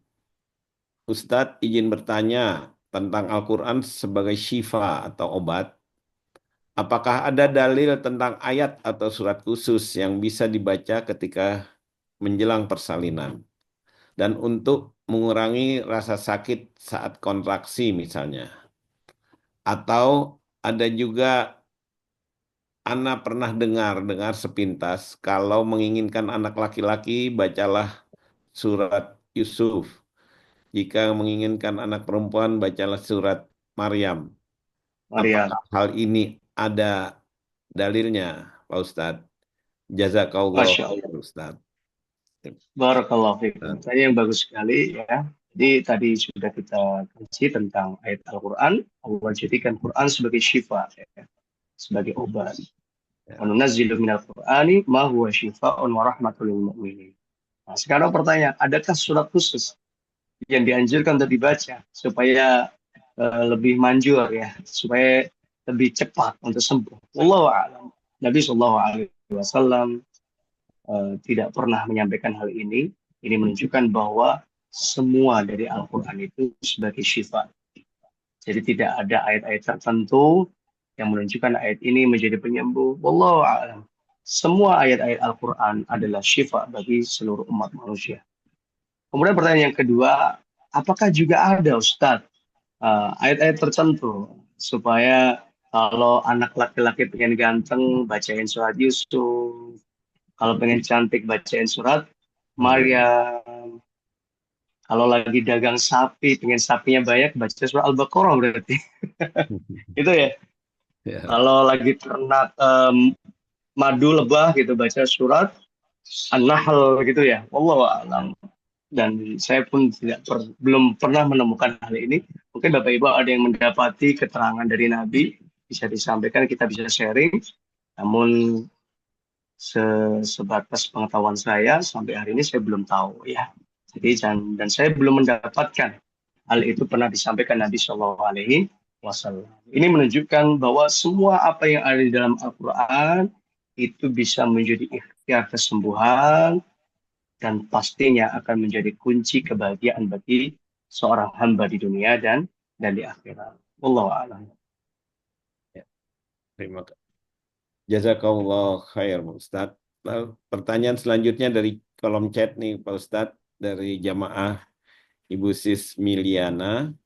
Ustadz, izin bertanya tentang Al-Quran sebagai syifa atau obat. Apakah ada dalil tentang ayat atau surat khusus yang bisa dibaca ketika menjelang persalinan? Dan untuk mengurangi rasa sakit saat kontraksi misalnya. Atau ada juga Ana pernah dengar sepintas kalau menginginkan anak laki-laki bacalah surat Yusuf. Jika menginginkan anak perempuan bacalah surat Maryam. Maria. Apakah hal ini ada dalilnya, Pak Ustadz? Jazakallah, Masya Allah. Ustadz. Barakallahu fikum. Tadi yang bagus sekali ya. Jadi tadi sudah kita kaji tentang ayat Al-Quran. Allah jadikan Quran sebagai syifa, ya, sebagai obat. Wa Ya. nunazzilu minal Qur'ani ma huwa syifaa'un wa rahmatul lil mu'minin. Nah, sekarang pertanyaan, adakah surat khusus yang dianjurkan untuk dibaca supaya lebih manjur ya, supaya lebih cepat untuk sembuh? Wallahu a'lam. Nabi Shallallahu Alaihi Wasallam tidak pernah menyampaikan hal ini. Ini menunjukkan bahwa semua dari Al-Quran itu sebagai syifa. Jadi tidak ada ayat-ayat tertentu yang menunjukkan ayat ini menjadi penyembuh. Wallahu a'lam. Semua ayat-ayat Al-Quran adalah syifa bagi seluruh umat manusia. Kemudian pertanyaan yang kedua, apakah juga ada Ustadz ayat-ayat tertentu supaya kalau anak laki-laki pengen ganteng bacain surat Yusuf, kalau pengen cantik bacain surat Hmm. Maryam, kalau lagi dagang sapi pengen sapinya banyak baca surat Al-Baqarah berarti. Itu ya. Ya. Kalau lagi ternak madu lebah gitu baca surat An-Nahl gitu ya. Wallahu a'lam. Dan saya pun belum pernah menemukan hal ini. Mungkin Bapak Ibu ada yang mendapati keterangan dari Nabi bisa disampaikan, kita bisa sharing. Namun sebatas pengetahuan saya sampai hari ini saya belum tahu ya. Jadi dan saya belum mendapatkan hal itu pernah disampaikan Nabi Shallallahu Alaihi Wasallam. Ini menunjukkan bahwa semua apa yang ada di dalam Al-Quran itu bisa menjadi ikhtiar kesembuhan dan pastinya akan menjadi kunci kebahagiaan bagi seorang hamba di dunia dan di akhirat. Wallahu a'lam. Ya. Terima kasih. Jazakallah khair, Pak Ustadz. Lalu, pertanyaan selanjutnya dari kolom chat nih, Pak Ustadz, dari jamaah Ibu Sis Miliana.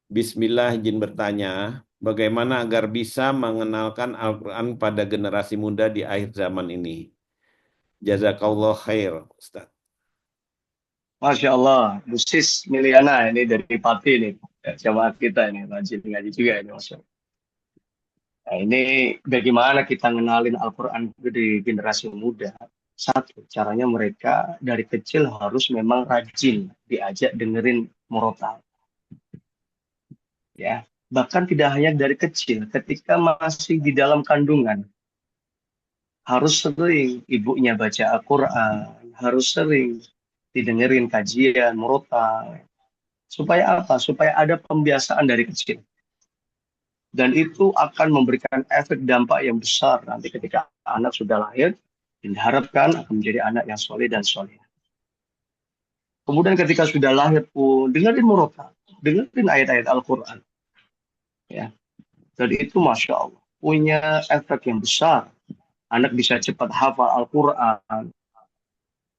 Bismillah, izin bertanya, bagaimana agar bisa mengenalkan Al-Quran pada generasi muda di akhir zaman ini? Jazakallah khair, Ustadz. Masya Allah, Bu Sis Miliana ini dari Pati nih, jamaah kita ini, rajin ngaji juga ini, Masya Allah. Nah, ini bagaimana kita ngenalin Al-Quran di generasi muda. Satu, caranya mereka dari kecil harus memang rajin diajak dengerin murotal. Ya, bahkan tidak hanya dari kecil, ketika masih di dalam kandungan, harus sering ibunya baca Al-Quran, harus sering didengerin kajian murotal. Supaya apa? Supaya ada pembiasaan dari kecil. Dan itu akan memberikan efek dampak yang besar nanti ketika anak sudah lahir, diharapkan akan menjadi anak yang soleh dan soleh. Kemudian ketika sudah lahir pun, dengerin murotal, dengerin ayat-ayat Al-Quran. Ya. Dan itu Masya Allah, punya efek yang besar. Anak bisa cepat hafal Al-Quran,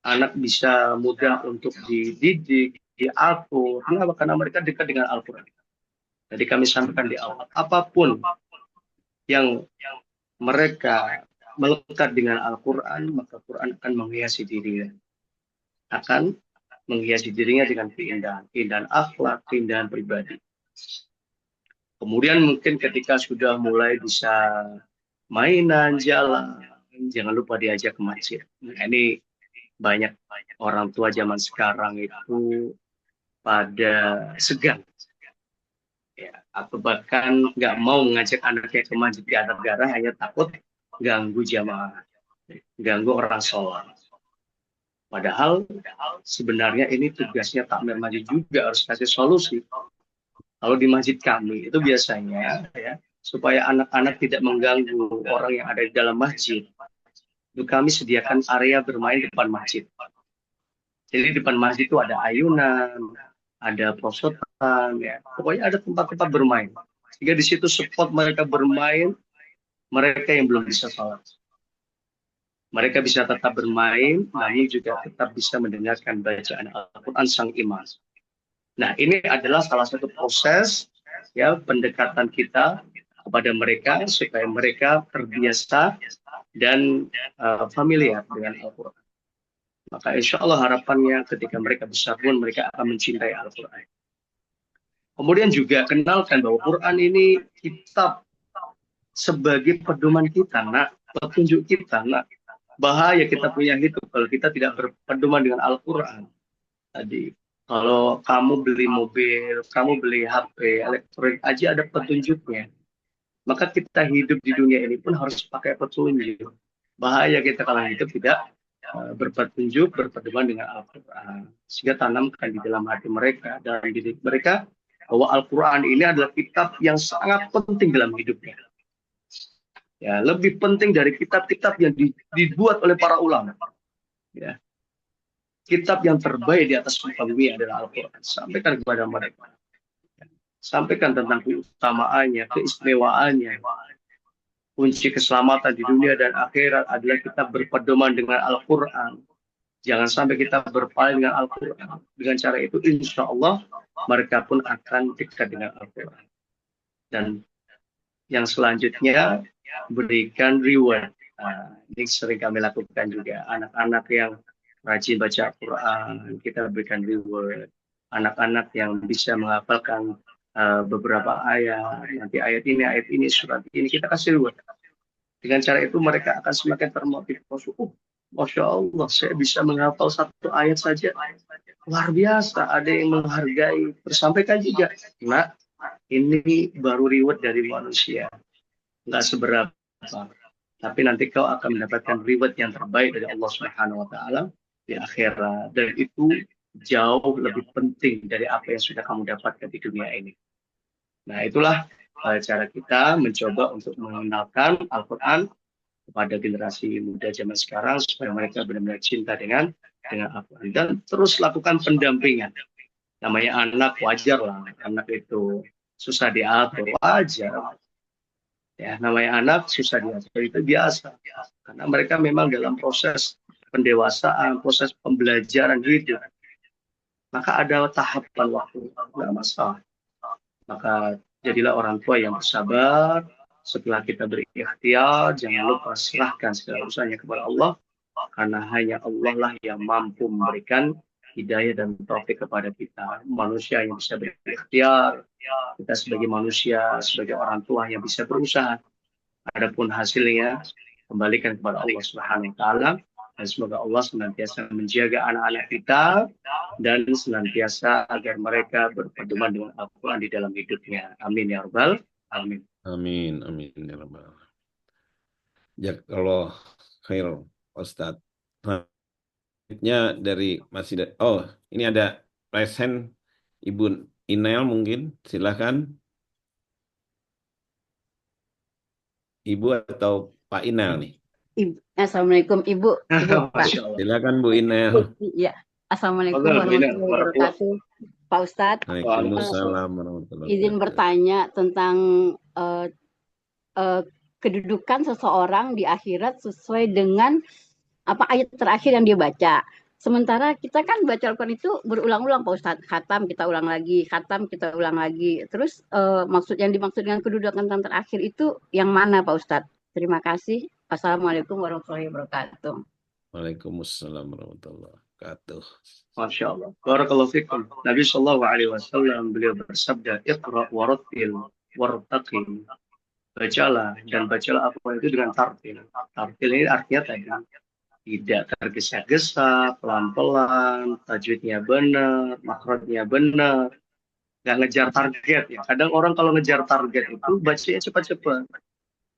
anak bisa mudah untuk dididik, diatur. Kenapa? Karena mereka dekat dengan Al-Quran. Jadi kami sampaikan di awal, apapun yang mereka melekat dengan Al-Quran, maka Al-Quran akan menghiasi dirinya. Akan menghiasi dirinya dengan keindahan. Keindahan akhlak, keindahan pribadi. Kemudian mungkin ketika sudah mulai bisa mainan, jalan, jangan lupa diajak ke masjid. Nah, ini banyak orang tua zaman sekarang itu pada segan. Ya, atau bahkan nggak mau mengajak anaknya ke masjid di adat negara hanya takut ganggu jamaah, ganggu orang sholat. Padahal sebenarnya ini tugasnya takmir masjid juga harus kasih solusi. Kalau di masjid kami itu biasanya ya supaya anak-anak tidak mengganggu orang yang ada di dalam masjid. itu kami sediakan area bermain depan masjid. Jadi depan masjid itu ada ayunan, ada prosotan, ya. Pokoknya ada tempat-tempat bermain. Sehingga di situ spot mereka bermain, mereka yang belum bisa sholat. Mereka bisa tetap bermain, namun juga tetap bisa mendengarkan bacaan Al-Quran sang imam. Nah, ini adalah salah satu proses ya pendekatan kita kepada mereka supaya mereka terbiasa dan familiar dengan Al-Quran. Maka insya Allah harapannya ketika mereka besar pun mereka akan mencintai Al-Quran. Kemudian juga kenalkan bahwa Quran ini kitab sebagai pedoman kita, nak, petunjuk kita, nak. Bahaya kita punya hidup kalau kita tidak berpedoman dengan Al-Quran. Tadi, kalau kamu beli mobil, kamu beli HP, elektronik aja ada petunjuknya. Maka kita hidup di dunia ini pun harus pakai petunjuk. Bahaya kita kalau hidup tidak berpetunjuk, berpedoman dengan Al-Quran. Sehingga tanamkan di dalam hati mereka, dalam diri mereka, bahwa Al-Quran ini adalah kitab yang sangat penting dalam hidupnya. Ya, lebih penting dari kitab-kitab yang dibuat oleh para ulama. Ya. Kitab yang terbaik di atas muka bumi adalah Al-Quran. Sampaikan kepada mereka. Sampaikan tentang keutamaannya, keistimewaannya. Kunci keselamatan di dunia dan akhirat adalah kita berpedoman dengan Al-Quran. Jangan sampai kita berpaling dengan Al-Quran. Dengan cara itu, insya Allah, mereka pun akan dekat dengan Al-Quran. Dan yang selanjutnya, berikan reward. Nah, ini sering kami lakukan juga. Anak-anak yang rajin baca Al-Quran, kita berikan reward. Anak-anak yang bisa menghafalkan beberapa ayat, nanti ayat ini, surat ini, kita kasih reward. Dengan cara itu mereka akan semakin termotivasi. Masya Allah, saya bisa menghafal satu ayat saja. Luar biasa, ada yang menghargai. Tersampaikan juga. Nah, ini baru reward dari manusia. Nggak seberapa. Tapi nanti kau akan mendapatkan reward yang terbaik dari Allah Subhanahu wa Ta'ala di akhirat. Dan itu jauh lebih penting dari apa yang sudah kamu dapatkan di dunia ini. Nah, itulah cara kita mencoba untuk mengenalkan Al-Quran kepada generasi muda zaman sekarang supaya mereka benar-benar cinta dengan Al-Quran. Dan terus lakukan pendampingan. Namanya anak, wajar lah. Anak itu susah diatur, wajar. Ya, namanya anak susah diatur, itu biasa. Karena mereka memang dalam proses pendewasaan, proses pembelajaran hidup. Maka ada tahapan waktu, nggak masalah. Maka jadilah orang tua yang bersabar. Setelah kita berikhtiar, jangan lupa serahkan segala urusannya kepada Allah. Karena hanya Allah lah yang mampu memberikan hidayah dan taufik kepada kita. Manusia yang bisa berikhtiar, kita sebagai manusia, sebagai orang tua yang bisa berusaha. Adapun hasilnya, kembalikan kepada Allah Subhanahu wa Ta'ala. Dan semoga Allah senantiasa menjaga anak-anak kita dan senantiasa agar mereka berpedoman dengan Al-Quran di dalam hidupnya. Amin ya Rabbal Alamin. Amin, amin ya Rabbal Alamin. Jazakallah khair, Ustadz. Selanjutnya dari masih ini ada present Ibu Inel mungkin, silakan Ibu atau Pak Inel nih. Assalamualaikum Ibu Pak. Silakan Bu Inel. Ya, Assalamualaikum warahmatullahi wabarakatuh. Pak Ustadz. Waalaikumsalam warahmatullahi wabarakatuh. Izin bertanya tentang kedudukan seseorang di akhirat sesuai dengan apa ayat terakhir yang dia baca. Sementara kita kan baca Al-Quran itu berulang-ulang Pak Ustadz. Khatam kita ulang lagi, khatam kita ulang lagi. Terus yang dimaksud dengan kedudukan yang terakhir itu yang mana Pak Ustadz? Terima kasih. Assalamualaikum warahmatullahi wabarakatuh. Waalaikumsalam warahmatullahi wabarakatuh. Masya Allah. Barakallahu fikum. Nabi Sallallahu Alaihi Wasallam beliau bersabda, Iqra warattil wartaqim. Bacalah dan bacalah apa itu dengan tartil. Tartil ini artinya tadi tidak tergesa-gesa, pelan-pelan, tajwidnya benar, makhrajnya benar, nggak ngejar target ya. Kadang orang kalau ngejar target itu bacanya cepat-cepat.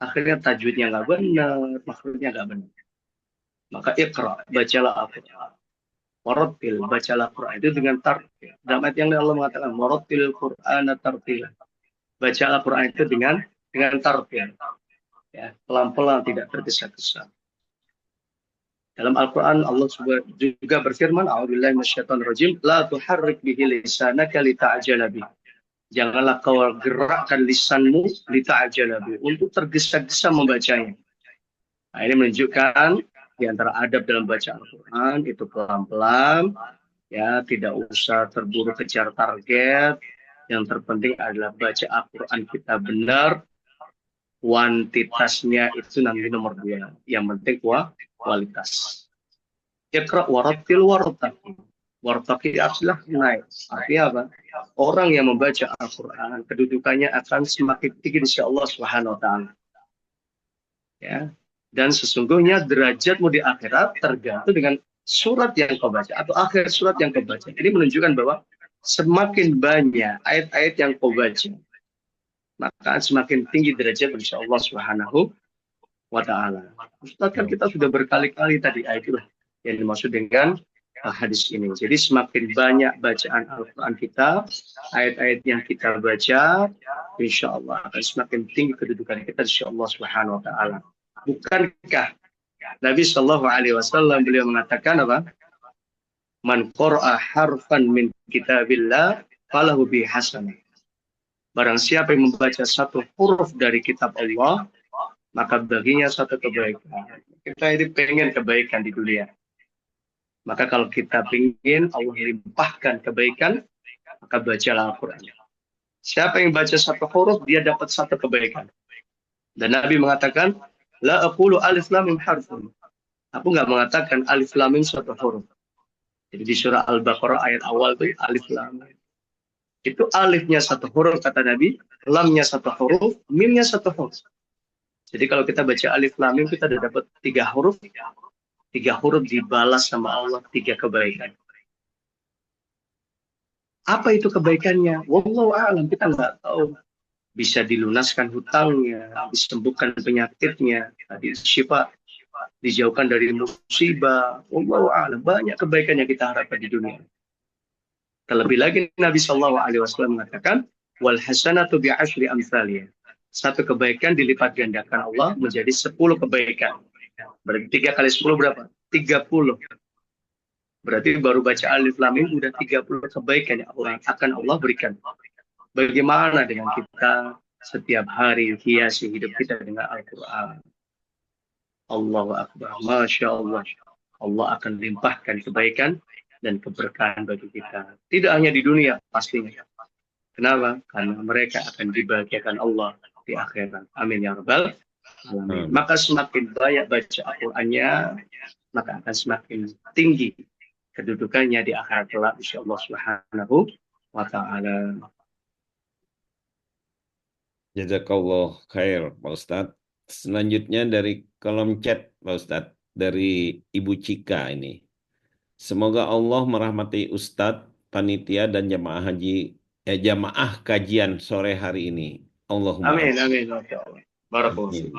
Akhirnya tajwidnya nggak benar, makhrajnya nggak benar. Maka Iqra, bacalah Al-Quran. Warattil, bacalah Quran itu dengan tartil. Dalam ayat yang Allah mengatakan, Warattil Qur'ana tartila. Bacalah Quran itu dengan tartil. Ya, pelan-pelan, tidak tergesa-gesa. Dalam Al-Quran Allah juga berfirman, A'udzubillahi minasyaitonirrajim, la tuharrik bihi lisanaka lita'jala bihi. Janganlah kau gerakkan lisanmu lita'jala bihi, untuk tergesa-gesa membacanya. Nah, ini menunjukkan di antara adab dalam baca Al-Quran itu pelan-pelan, ya, tidak usah terburu kejar target. Yang terpenting adalah baca Al-Quran kita benar, kuantitasnya itu nanti nomor 2. Yang penting kualitas. Iqra warattil wartaqi. Wartaqi adalah naik. Artinya apa? Orang yang membaca Al-Quran, kedudukannya akan semakin tinggi insya Allah Subhanahu wa Ta'ala. Ya. Dan sesungguhnya derajatmu di akhirat tergantung dengan surat yang kau baca atau akhir surat yang kau baca. Ini menunjukkan bahwa semakin banyak ayat-ayat yang kau baca, maka semakin tinggi derajat insya Allah Subhanahu wa Ta'ala. Ustaz, kan kita sudah berkali-kali tadi itulah yang dimaksud dengan hadis ini. Jadi semakin banyak bacaan Al-Quran kita, ayat-ayat yang kita baca, insya Allah akan semakin tinggi kedudukan kita insya Allah Subhanahu wa Ta'ala. Bukankah Nabi Shallallahu Alaihi Wasallam beliau mengatakan apa? Man qara'a harfan min kitabillah falahu bi hasanah. Barang siapa yang membaca satu huruf dari kitab Allah, maka baginya satu kebaikan. Kita ini pengen kebaikan di dunia. Maka kalau kita ingin Allah limpahkan kebaikan, maka bacalah Al-Quran. Siapa yang baca satu huruf, dia dapat satu kebaikan. Dan Nabi mengatakan, la aqulu alif lam mim harfun. Aku nggak mengatakan alif lam mim satu huruf. Jadi di surah Al-Baqarah ayat awal itu alif lam. Itu alifnya satu huruf kata Nabi, lamnya satu huruf, mimnya satu huruf. Jadi kalau kita baca alif lam mim kita sudah dapat 3 huruf. 3 huruf dibalas sama Allah 3 kebaikan. Apa itu kebaikannya? Wallahu a'lam, kita nggak tahu. Bisa dilunaskan hutangnya, disembuhkan penyakitnya, syifa, dijauhkan dari musibah. Wallahu a'lam, banyak kebaikan yang kita harapkan di dunia. Terlebih lagi Nabi Shallallahu Alaihi Wasallam mengatakan, wal hasanatu bi asyri amsaliyah. Satu kebaikan dilipat gandakan Allah menjadi 10 kebaikan. Berarti 3 kali 10 berapa? 30. Berarti baru baca alif lam mim udah 30 kebaikan yang akan Allah berikan. Bagaimana dengan kita setiap hari hiasi hidup kita dengan Al-Quran? Allahu Akbar. Masya Allah. Allah akan limpahkan kebaikan dan keberkahan bagi kita. Tidak hanya di dunia pastinya. Kenapa? Karena mereka akan dibahagiakan Allah di akhirat. Amin ya rabbal alamin. Maka semakin banyak baca Al-Qur'annya, maka akan semakin tinggi kedudukannya di akhirat kelak insyaallah Subhanahu wa Ta'ala. Jazakallah khair Pak Ustadz. Selanjutnya dari kolom chat Pak Ustadz, dari Ibu Cika ini. Semoga Allah merahmati Ustadz, panitia dan jamaah haji, jamaah kajian sore hari ini. Allahumma amin. Amin. Barakallahu.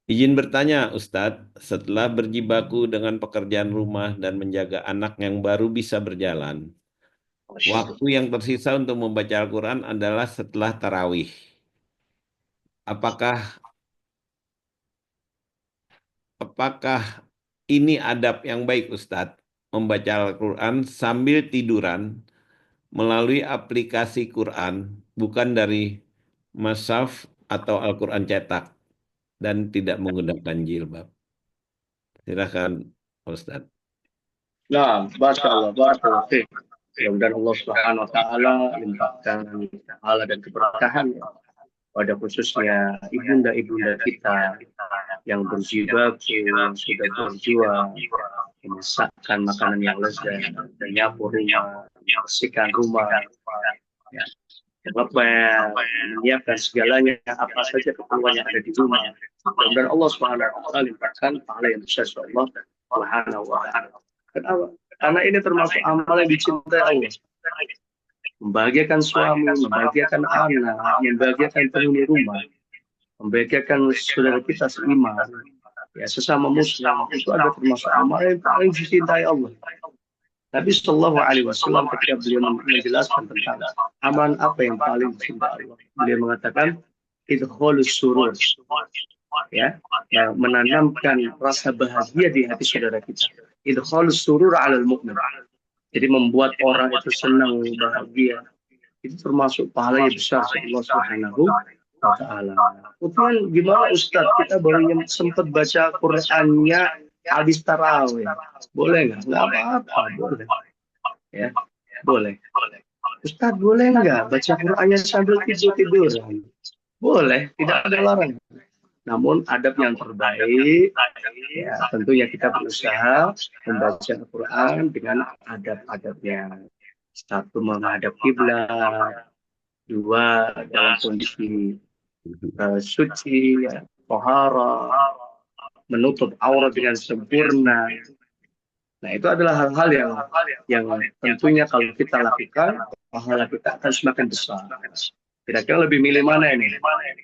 Izin bertanya Ustadz, setelah berjibaku dengan pekerjaan rumah dan menjaga anak yang baru bisa berjalan, waktu yang tersisa untuk membaca Al-Quran adalah setelah tarawih. Apakah ini adab yang baik Ustadz, membaca Al-Quran sambil tiduran melalui aplikasi Quran, bukan dari Mashaf atau Al-Quran cetak, dan tidak menggunakan jilbab? Silakan Ustadz. Nah, Masya Allah, barakallahu fiik. Mudah-mudahan Allah Subhanahu wa Ta'ala limpahkan pahala dan keberkahan pada khususnya ibunda-ibunda kita yang berjibaku, yang sudah berjuang memasakkan makanan yang lezat dan nyapu rumah, membersihkan rumah, menyiapkan segalanya apa saja keperluan yang ada di rumah. Dan Allah Subhanahu wa Ta'ala limpahkan pahala yang besar Allah Subhanahu wa Ta'ala. Kenapa? Karena ini termasuk amal yang dicintai Allah. Membahagiakan suami, membahagiakan anak, membahagiakan penghuni rumah, membahagiakan saudara kita seiman, ya sesama muslim, itu ada termasuk amal yang paling dicintai Allah. Nabi Shallallahu Alaihi Wasallam ketika beliau menjelaskan tentang amalan apa yang paling dicintai Allah, beliau mengatakan idkhulus surur, ya, menanamkan rasa bahagia di hati saudara kita. Idkhalus surur 'alal mu'min. Jadi membuat orang itu senang, bahagia. Itu termasuk pahala yang besar Allah Subhanahu wa taala. Kemudian gimana Ustadz, kita baru sempat baca Qur'annya habis tarawih. Boleh nggak? Nggak apa-apa, boleh. Ya, boleh. Ustadz, boleh nggak baca Qur'annya sambil tidur-tiduran? Boleh, tidak ada larangan. Namun adab yang terbaik, ya tentunya kita berusaha membaca Al-Quran dengan adab-adabnya. Satu, menghadap kiblat. Dua, dalam kondisi suci, ya, tohara, menutup aurat dengan sempurna. Nah, itu adalah hal-hal yang tentunya kalau kita lakukan, pahala kita akan semakin besar. Kira-kira lebih milih mana ini?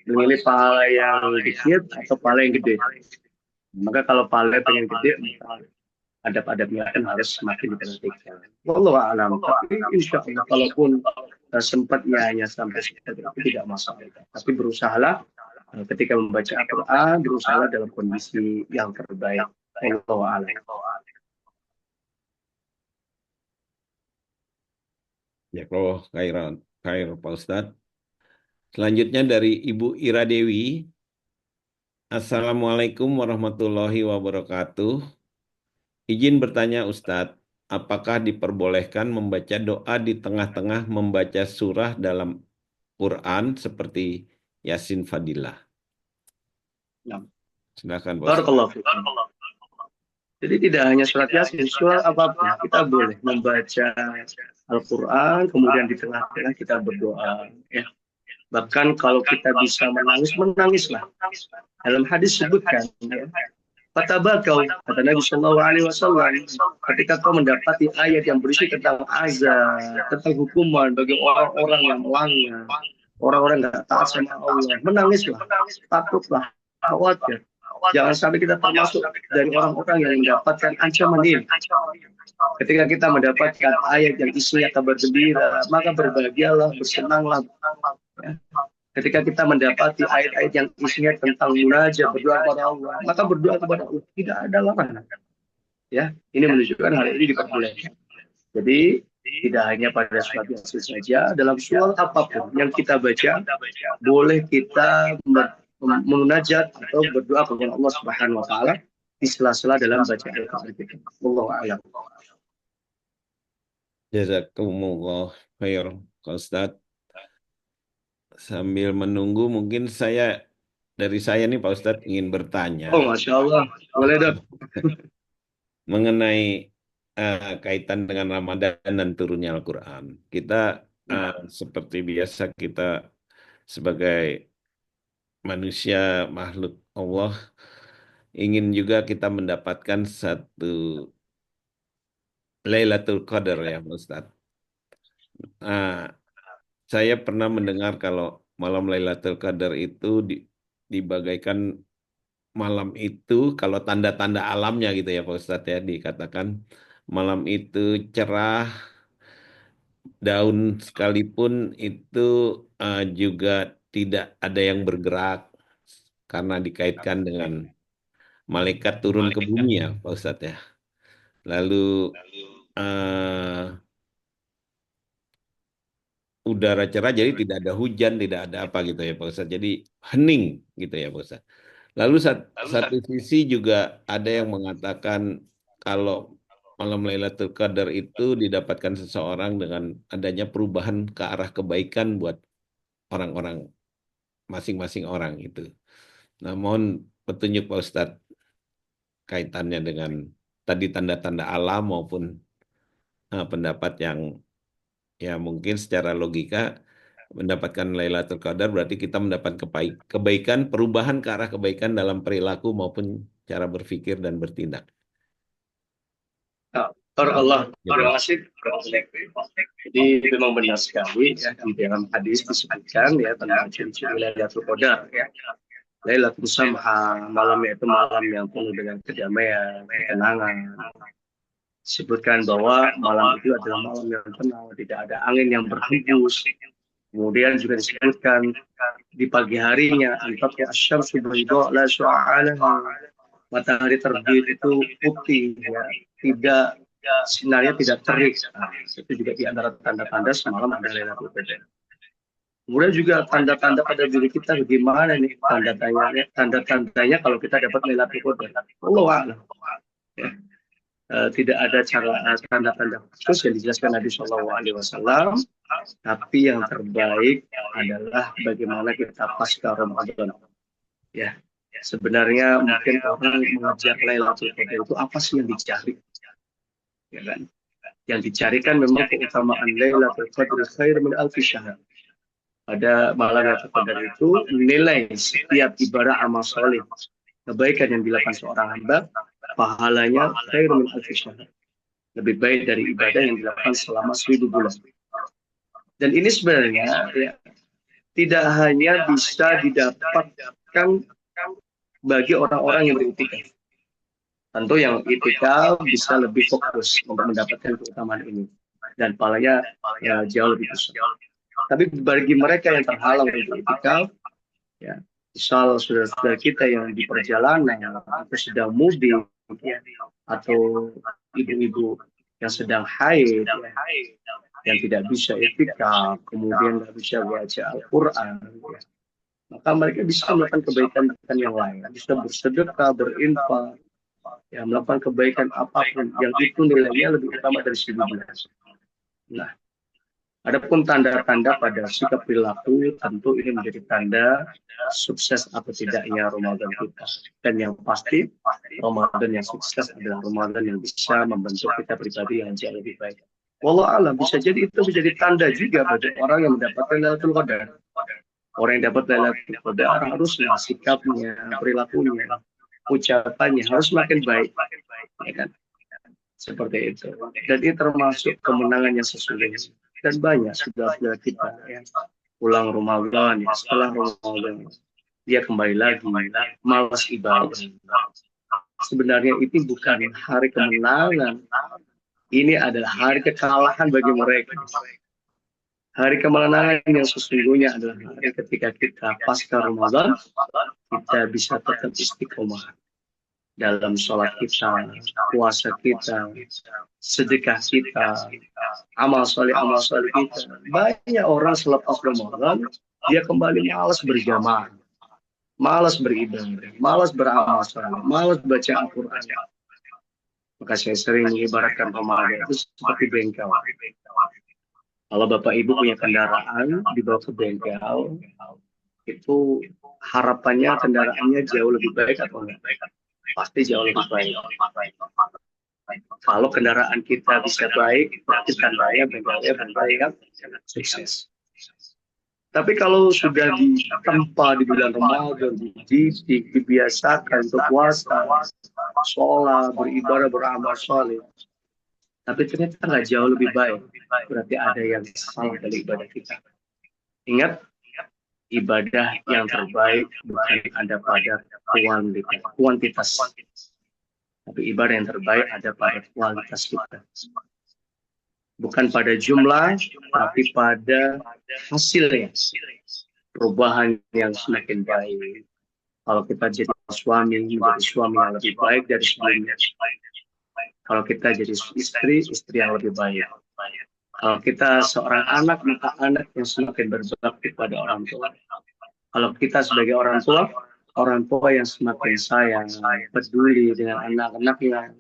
Memilih pahala yang dikit atau pahala yang gede? Maka kalau pahala pengen gede, maka adab-adabnya kan harus semakin diperhatikan. Wallahu a'lam. Tapi insya Allah, kalaupun sempatnya hanya sampai sekitar itu tidak masalah. Tapi berusahalah ketika membaca Al-Quran, berusahalah dalam kondisi yang terbaik. Wallahu a'lam. Ya, kalau khair Pak Ustadz. Selanjutnya dari Ibu Ira Dewi. Assalamualaikum warahmatullahi wabarakatuh. Izin bertanya Ustadz, apakah diperbolehkan membaca doa di tengah-tengah membaca surah dalam Quran seperti Yasin Fadilah? Ya. Silakan Pak Ustadz. Barakallahu fikum. Jadi tidak hanya surat Yasin, surat apapun kita boleh membaca Al-Quran, kemudian di tengah-tengah kita berdoa. Ya. Bahkan kalau kita bisa menangis, menangislah. Dalam hadis sebutkan, ya, fatabakau, kata Nabi Shallallahu Alaihi Wasallam, ketika kau mendapati ayat yang berisi tentang azab, tentang hukuman bagi orang-orang yang melanggar, orang-orang yang tidak taat sama Allah, menangislah, takutlah, khawatir. Jangan sampai kita termasuk dari orang-orang yang mendapatkan ancaman ini. Ketika kita mendapatkan ayat yang isinya kabar gembira, maka berbahagialah, bersenanglah. Ya. Ketika kita mendapati ayat-ayat yang isinya tentang munajat, berdoa kepada Allah, maka berdoa kepada Allah, tidak ada larangan. Ya, ini menunjukkan hal ini diperbolehkan. Jadi tidak hanya pada surat Yasin saja, dalam surat apapun yang kita baca, boleh kita munajat atau berdoa kepada Allah Subhanahu wa taala di sela-sela dalam bacaan Al-Qur'an kita. Wallahu a'lam. Jazakumullah khair, Pak Ustadz. Sambil menunggu, mungkin dari saya nih Pak Ustadz ingin bertanya. Oh, Masya Allah. Boleh dong. Mengenai kaitan dengan Ramadan dan turunnya Al-Quran. Kita seperti biasa, kita sebagai manusia, makhluk Allah, ingin juga kita mendapatkan satu Lailatul Qadar ya Pak Ustadz. Saya pernah mendengar kalau malam Lailatul Qadar itu dibagaikan malam itu, kalau tanda-tanda alamnya gitu ya Pak Ustadz ya, dikatakan malam itu cerah, daun sekalipun itu juga tidak ada yang bergerak karena dikaitkan dengan malaikat turun ke bumi ya Pak Ustadz ya. Lalu udara cerah, jadi tidak ada hujan, tidak ada apa gitu ya Pak Ustadz. Jadi hening gitu ya Pak Ustadz. Lalu satu sisi juga ada yang mengatakan kalau malam Lailatul Qadar itu didapatkan seseorang dengan adanya perubahan ke arah kebaikan buat orang-orang, masing-masing orang itu. Nah, mohon petunjuk Pak Ustadz kaitannya dengan tadi tanda-tanda alam maupun pendapat yang ya mungkin secara logika mendapatkan Lailatul Qadar berarti kita mendapat kebaikan, perubahan ke arah kebaikan dalam perilaku maupun cara berpikir dan bertindak. Allah, terima kasih. Jadi memang benar sekali ya, di dalam hadis disebutkan ya tentang ciri-ciri Lailatul Qadar ya. Lailatul Samha, malamnya itu malam yang penuh dengan kedamaian, ketenangan. Disebutkan bahwa malam itu adalah malam yang tenang, tidak ada angin yang berhembus, Kemudian juga disebutkan di pagi harinya, antatlu asyamsu bayda la syu'a laha. Matahari terbit itu putih, ya, tidak sinarnya tidak terik. Nah, itu juga di antara tanda-tanda semalam ada Lailatul Qadar. Kemudian juga tanda-tanda pada diri kita bagaimana nih tanda-tandanya kalau kita dapat Lailatul Qadar. Allah a'lam. Ya. Tidak ada tanda-tanda khusus yang dijelaskan Nabi Shallallahu Alaihi Wasallam, tapi yang terbaik adalah bagaimana kita pasca Ramadan. Ya, sebenarnya mungkin orang mengejar Lailatul Qadar itu apa sih yang dicari? Ya kan? Yang dicarikan memang keutamaan Lailatul Qadar khair min alfi syahr. Pada malam Lailatul Qadar itu nilai setiap ibadah amal soleh, kebaikan yang dilakukan seorang hamba, pahalanya khair min alfi syahr. Lebih baik dari ibadah yang dilakukan selama 1000 bulan. Dan ini sebenarnya ya, tidak hanya bisa didapatkan bagi orang-orang yang beriktikaf. Tentu yang iktikaf bisa lebih fokus untuk mendapatkan keutamaan ini. Dan pahalanya ya, jauh lebih besar. Tapi bagi mereka yang terhalang untuk iktikaf, ya, misal saudara-saudara kita yang di perjalanan atau sedang mudik, ya, atau ibu-ibu yang sedang haid, ya, yang tidak bisa iktikaf, kemudian tidak bisa baca Al-Quran, ya, maka mereka bisa melakukan kebaikan yang lain, bisa bersedekah, berinfak, ya, melakukan kebaikan apapun yang itu nilainya lebih utama dari 1000 bulan. Nah, adapun tanda-tanda pada sikap perilaku, tentu ini menjadi tanda sukses atau tidaknya Ramadan kita. Dan yang pasti, Ramadan yang sukses adalah Ramadan yang bisa membentuk kita pribadi yang jauh lebih baik. Wallahu a'lam, bisa jadi itu menjadi tanda juga bagi orang yang mendapatkan Lailatul Qadar. Orang yang dapat Lailatul Qadar harusnya sikapnya, perilakunya, ucapannya harus makin baik, ya kan? Seperti itu. Dan ini termasuk kemenangan yang sesungguhnya. Dan banyak saudara-saudara kita yang pulang Ramadan, ya, setelah Ramadan dia kembali lagi malas ibadah. Sebenarnya itu bukan hari kemenangan, ini adalah hari kekalahan bagi mereka. Hari kemenangan yang sesungguhnya adalah hari ketika kita pasca Ramadan kita bisa tetap istiqomah dalam sholat kita, puasa kita, sedekah kita, amal soleh kita. Banyak orang selepas Ramadan dia kembali malas berjamaah, malas beribadah, malas beramal soleh, malas baca Al-Quran. Maka saya sering mengibaratkan Ramadan itu seperti bengkel. Kalau Bapak Ibu punya kendaraan dibawa ke bengkel, itu harapannya kendaraannya jauh lebih baik atau enggak? Pasti jauh lebih baik. Kalau kendaraan kita bisa baik, berarti tandanya bengkelnya sukses. Tapi kalau sudah ditempa di bulan Ramadan, dibiasakan untuk puasa, sholat, beribadah, beramal soleh, tapi ternyata nggak jauh lebih baik, berarti ada yang salah dari ibadah kita. Ingat, ibadah yang terbaik bukan ada pada kuantitas, tapi ibadah yang terbaik ada pada kualitas kita. Bukan pada jumlah, tapi pada hasilnya. Perubahan yang semakin baik. Kalau kita jadi suami, menjadi suami yang lebih baik dari sebelumnya. Kalau kita jadi istri yang lebih baik. Kalau kita seorang anak, maka anak yang semakin berbakti pada orang tua. Kalau kita sebagai orang tua yang semakin sayang, peduli dengan anak-anaknya.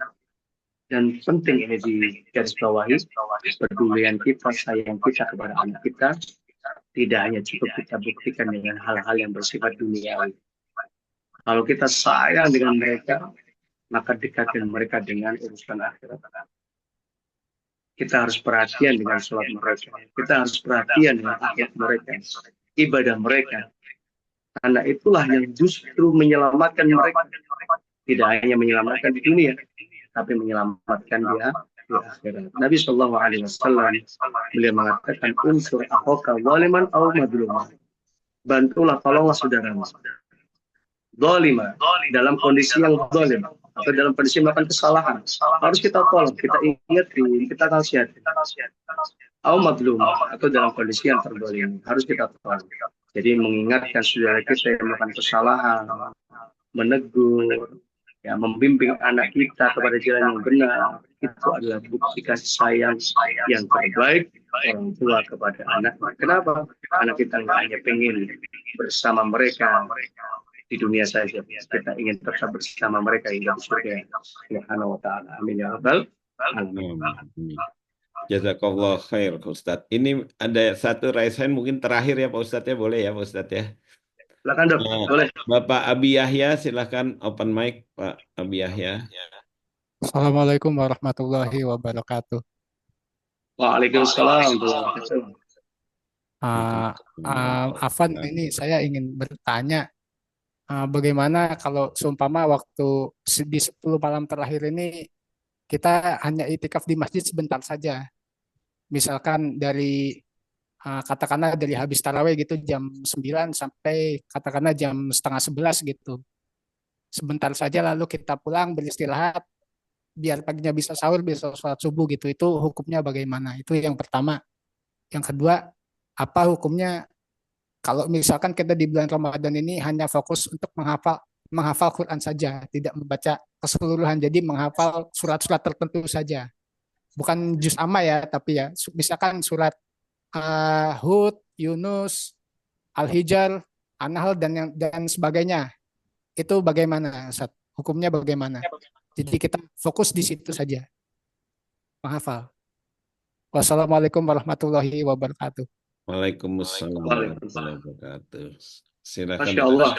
Dan penting ini di garis bawahi, kepedulian kita, sayang kita kepada anak kita, tidak hanya cukup kita buktikan dengan hal-hal yang bersifat duniawi. Kalau kita sayang dengan mereka, maka dekatkan mereka dengan urusan akhirat. Kita harus perhatian dengan sholat mereka. Kita harus perhatian dengan akhirat mereka, ibadah mereka. Karena itulah yang justru menyelamatkan mereka. Tidak hanya menyelamatkan di dunia, tapi menyelamatkan dia di akhirat. Nabi Shallallahu Alaihi Wasallam beliau mengatakan, unsur akhoka waliman aw madluman. Bantulah, tolonglah saudaramu. Zalima, dalam kondisi yang zalim atau dalam kondisi melakukan kesalahan, harus kita tolong, kita ingetin, kita nasihati. au madlum, atau dalam kondisi yang terzalim. Harus kita tahu. Jadi mengingatkan saudara kita yang melakukan kesalahan, menegur, ya, membimbing anak kita kepada jalan yang benar, itu adalah bukti kasih sayang yang terbaik orang tua kepada anak. Kenapa? Karena kita nggak hanya pengen bersama mereka di dunia saja, kita ingin tetap bersama mereka hingga di surga Subhanahu wa ta'ala. Amin ya rabbal alamin. Jazakallah khair, Pak Ustadz. Ini ada satu raise hand mungkin terakhir ya Pak Ustadz ya, boleh ya Pak Ustadz ya. Silakan dok, boleh. Bapak Abi Yahya, silakan open mic Pak Abi Yahya. Assalamualaikum warahmatullahi wabarakatuh. Waalaikumsalam. Afan, ini saya ingin bertanya, bagaimana kalau seumpama waktu di 10 malam terakhir ini kita hanya itikaf di masjid sebentar saja. Misalkan dari katakanlah dari habis tarawih gitu jam 9 sampai katakanlah jam setengah 11 gitu. Sebentar saja lalu kita pulang beristirahat biar paginya bisa sahur, bisa sholat subuh gitu. Itu hukumnya bagaimana? Itu yang pertama. Yang kedua, apa hukumnya kalau misalkan kita di bulan Ramadan ini hanya fokus untuk menghafal Quran saja, tidak membaca keseluruhan, jadi menghafal surat-surat tertentu saja. Bukan juz amma ya, tapi ya misalkan surat Hud, Yunus, Al-Hijr, An-Nahl dan sebagainya. Itu bagaimana, Ustaz? Hukumnya bagaimana? Jadi kita fokus di situ saja. Menghafal. Wassalamualaikum warahmatullahi wabarakatuh. Waalaikumsalam warahmatullahi wabarakatuh. Silakan. Masya Allah.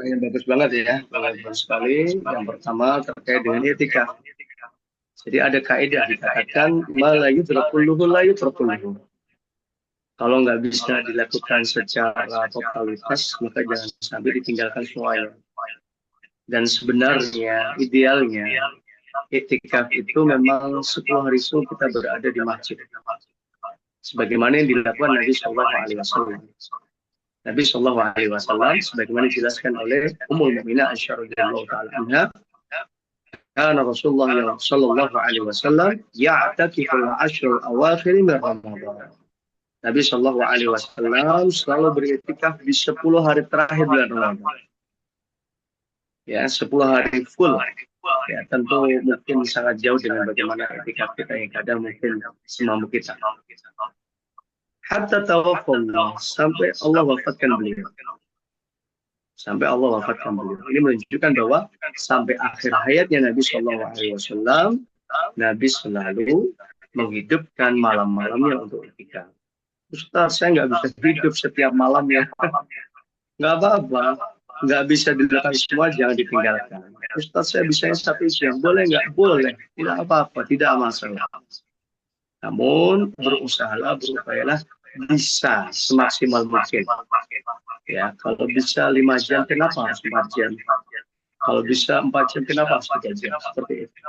Yang bagus banget ya, bagus sekali. Yang pertama terkait dengan etika. Jadi ada kaidah dikatakan malayu terpuluhu layu terpuluhu. Kalau nggak bisa dilakukan secara totalitas, maka jangan sampai ditinggalkan semuanya. Dan sebenarnya idealnya etikaf itu memang 10 hari itu kita berada di masjid. Sebagaimana yang dilakukan Nabi Shallallahu Alaihi Wasallam. Nabi Shallallahu Alaihi Wasallam, sebagaimana dijelaskan oleh Ummul Mukminin Aisyah radhiyallahu taala anha, karena Rasulullah Shallallahu Alaihi Wasallam ya'takifu al-ashr al-awakhir min Ramadan. Nabi Shallallahu Alaihi Wasallam selalu beriktikaf di 10 hari terakhir bulan Ramadan. Ya, 10 hari full. Ya, tentu mungkin sangat jauh dengan bagaimana etikaf kita yang kadang mungkin semampu kita. Hatta tawafallah, sampai Allah wafatkan beliau. Sampai Allah wafatkan beliau. Ini menunjukkan bahwa sampai akhir hayatnya Nabi Shallallahu Alaihi Wasallam, Nabi selalu menghidupkan malam-malamnya untuk etikaf. Ustaz, saya nggak bisa hidup setiap malamnya. Nggak apa-apa. Nggak bisa dilakukan semua, jangan ditinggalkan. Ustaz, saya bisa satu jam. Boleh nggak? Boleh. Tidak apa-apa. Tidak masalah. Namun, berusahalah, berupayalah bisa semaksimal mungkin. Ya, kalau bisa 5 jam, kenapa harus 4 jam? Kalau bisa 4 jam, kenapa harus 3 jam? Seperti itu.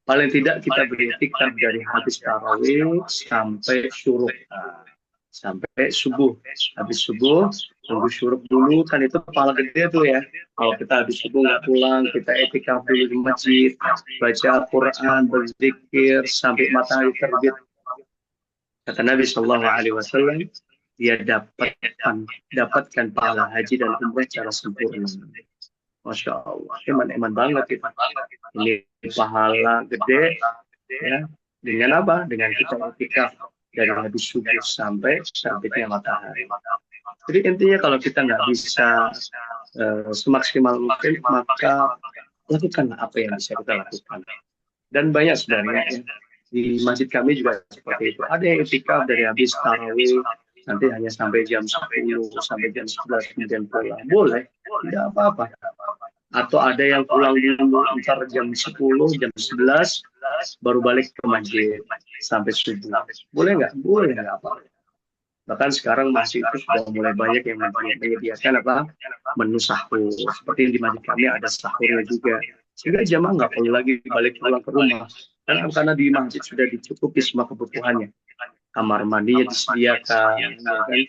Paling tidak kita beriktikaf dari habis tarawih sampai syuruk, sampai subuh. Habis subuh, tunggu syuruk dulu, kan itu pahala gede tuh ya. Kalau kita habis subuh nggak pulang, kita iktikaf dulu di masjid, baca Al-Quran, berzikir sampai matahari terbit. Kata Nabi Shallallahu Alaihi Wasallam, dia dapatkan pahala haji dan umrah secara sempurna. Masya Allah, eman banget kita. Ini pahala gede, ya. Dengan apa? Dengan kita iktikaf dari habis subuh sampai terbitnya matahari. Jadi intinya kalau kita nggak bisa semaksimal mungkin, maka lakukanlah apa yang bisa kita lakukan. Dan banyak sebenarnya ya. Di masjid kami juga seperti itu. Ada yang iktikaf dari habis tarawih nanti hanya sampai jam 10 sampai jam 11 kemudian pulang. Boleh, tidak apa-apa. Atau ada yang pulang dulu antar jam 10, jam 11 baru balik ke masjid sampai subuh. Boleh nggak? Boleh, nggak apa-apa. Bahkan sekarang masjid itu sudah mulai banyak yang menyediakan menu sahur. Seperti yang di masjid kami ada sahurnya juga. Sehingga jamaah nggak perlu lagi balik pulang ke rumah. Karena di masjid sudah dicukupi semua kebutuhannya. Kamar mandinya disediakan, ya kan?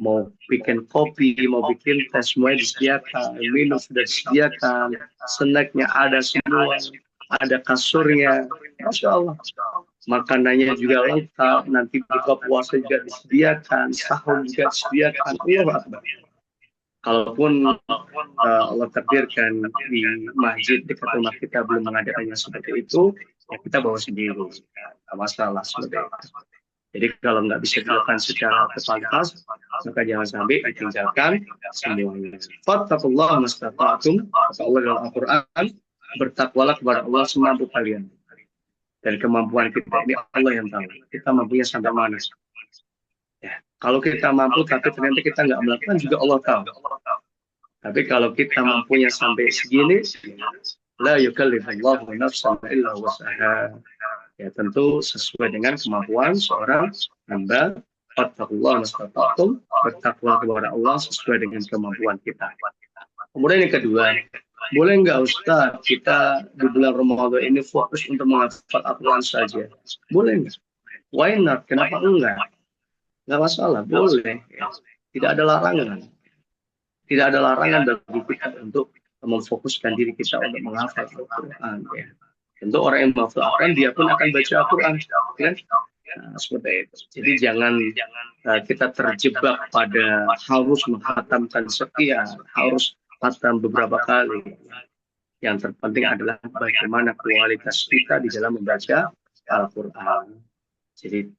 Mau bikin kopi, mau bikin teh, semuanya disediakan. Minum sudah disediakan, snacknya ada semua, ada kasurnya. Masya Allah. makanannya juga lengkap, nanti buka puasa juga disediakan, sahur juga disediakan. Allahu Akbar. Kalaupun Allah takdirkan di masjid dekat rumah kita belum mengadakannya seperti itu, ya kita bawa sendiri, nggak masalah seperti itu. Jadi kalau nggak bisa dilakukan secara totalitas, maka jangan sampai ditinggalkan semuanya. Fattaqullaha mastata'tum, kata Allah dalam Al-Quran, bertakwalah kepada Allah semampu kalian. Dan kemampuan kita ini Allah yang tahu. Kita mampunya sampai mana? Ya, kalau kita mampu tapi ternyata kita nggak melakukan juga Allah tahu. Tapi kalau kita mampunya sampai segini, la yukallifullahu nafsan illa wus'aha. Ya tentu sesuai dengan kemampuan seorang hamba. Fattaqullaha mastata'tum, bertakwa kepada Allah sesuai dengan kemampuan kita. Kemudian yang kedua, boleh nggak Ustaz kita di bulan Ramadan ini fokus untuk menghafal Al-Quran saja? Boleh nggak? Why not? Kenapa enggak? Nggak masalah, boleh. Tidak ada larangan. Tidak ada larangan bagi kita untuk memfokuskan diri kita untuk menghafal Al-Quran. Ya. Tentu orang yang menghafal Al-Quran, dia pun akan baca Al-Quran. Ya? Nah, seperti itu. Jadi jangan kita terjebak pada harus menghatamkan sekian, harus khatam beberapa kali. Yang terpenting adalah bagaimana kualitas kita di dalam membaca Al-Quran. Jadi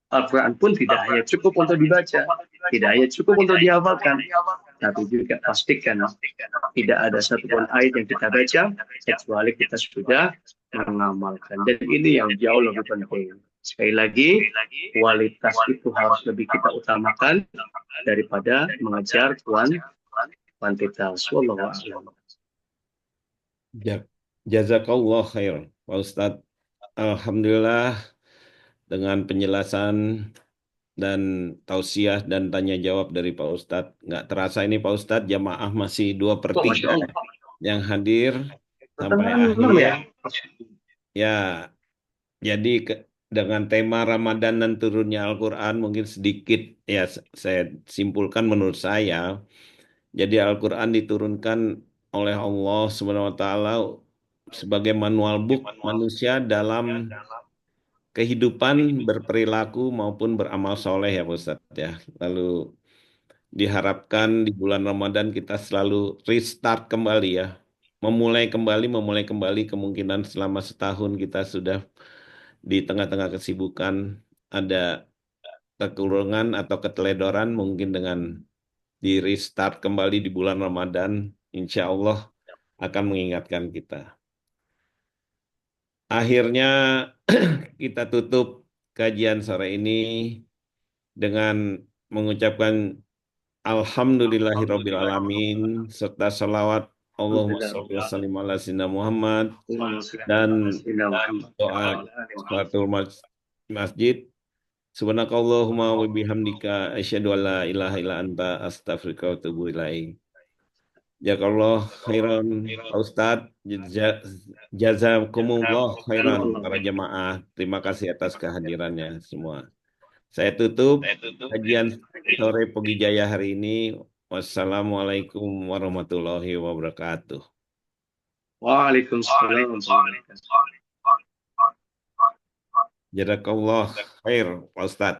Al-Quran pun tidak hanya cukup untuk dibaca, tidak hanya cukup untuk dihafalkan, tapi juga pastikan tidak ada satupun ayat yang kita baca kecuali kita sudah mengamalkan. Dan ini yang jauh lebih penting. Sekali lagi, kualitas itu harus lebih kita utamakan daripada mengejar kuantitas. Wallahu a'lam. Jazakallah khair, Pak Ustadz. Alhamdulillah dengan penjelasan dan tausiah dan tanya jawab dari Pak Ustadz. Nggak terasa ini Pak Ustadz, jamaah masih 2/3 yang hadir sampai akhir. Ya, jadi dengan tema Ramadan dan turunnya Al-Quran mungkin sedikit ya saya simpulkan menurut saya. Jadi Al-Quran diturunkan oleh Allah SWT sebagai manual book manusia dalam kehidupan berperilaku maupun beramal soleh ya Pak Ustadz ya. Lalu diharapkan di bulan Ramadan kita selalu restart kembali ya. Memulai kembali kemungkinan selama setahun kita sudah di tengah-tengah kesibukan ada kekurangan atau keteledoran mungkin dengan di restart kembali di bulan Ramadan, insya Allah akan mengingatkan kita. Akhirnya kita tutup kajian sore ini dengan mengucapkan Alhamdulillahirabbil alamin serta salawat Allahumma sholli wa sallim ala sayyidina Muhammad dan doa salatul masjid. Subhanakallahumma wa bihamdika asyhadu an la ilaha illa anta astaghfiruka wa atubu ilaik. Jazakallah khairan Pak Ustadz, jazakumullah khairan para jemaah. Terima kasih atas kehadirannya semua. Saya tutup kajian sore Pogi Jaya hari ini. Wassalamualaikum warahmatullahi wabarakatuh. Waalaikumsalam. Jazakallah khair Pak Ustadz.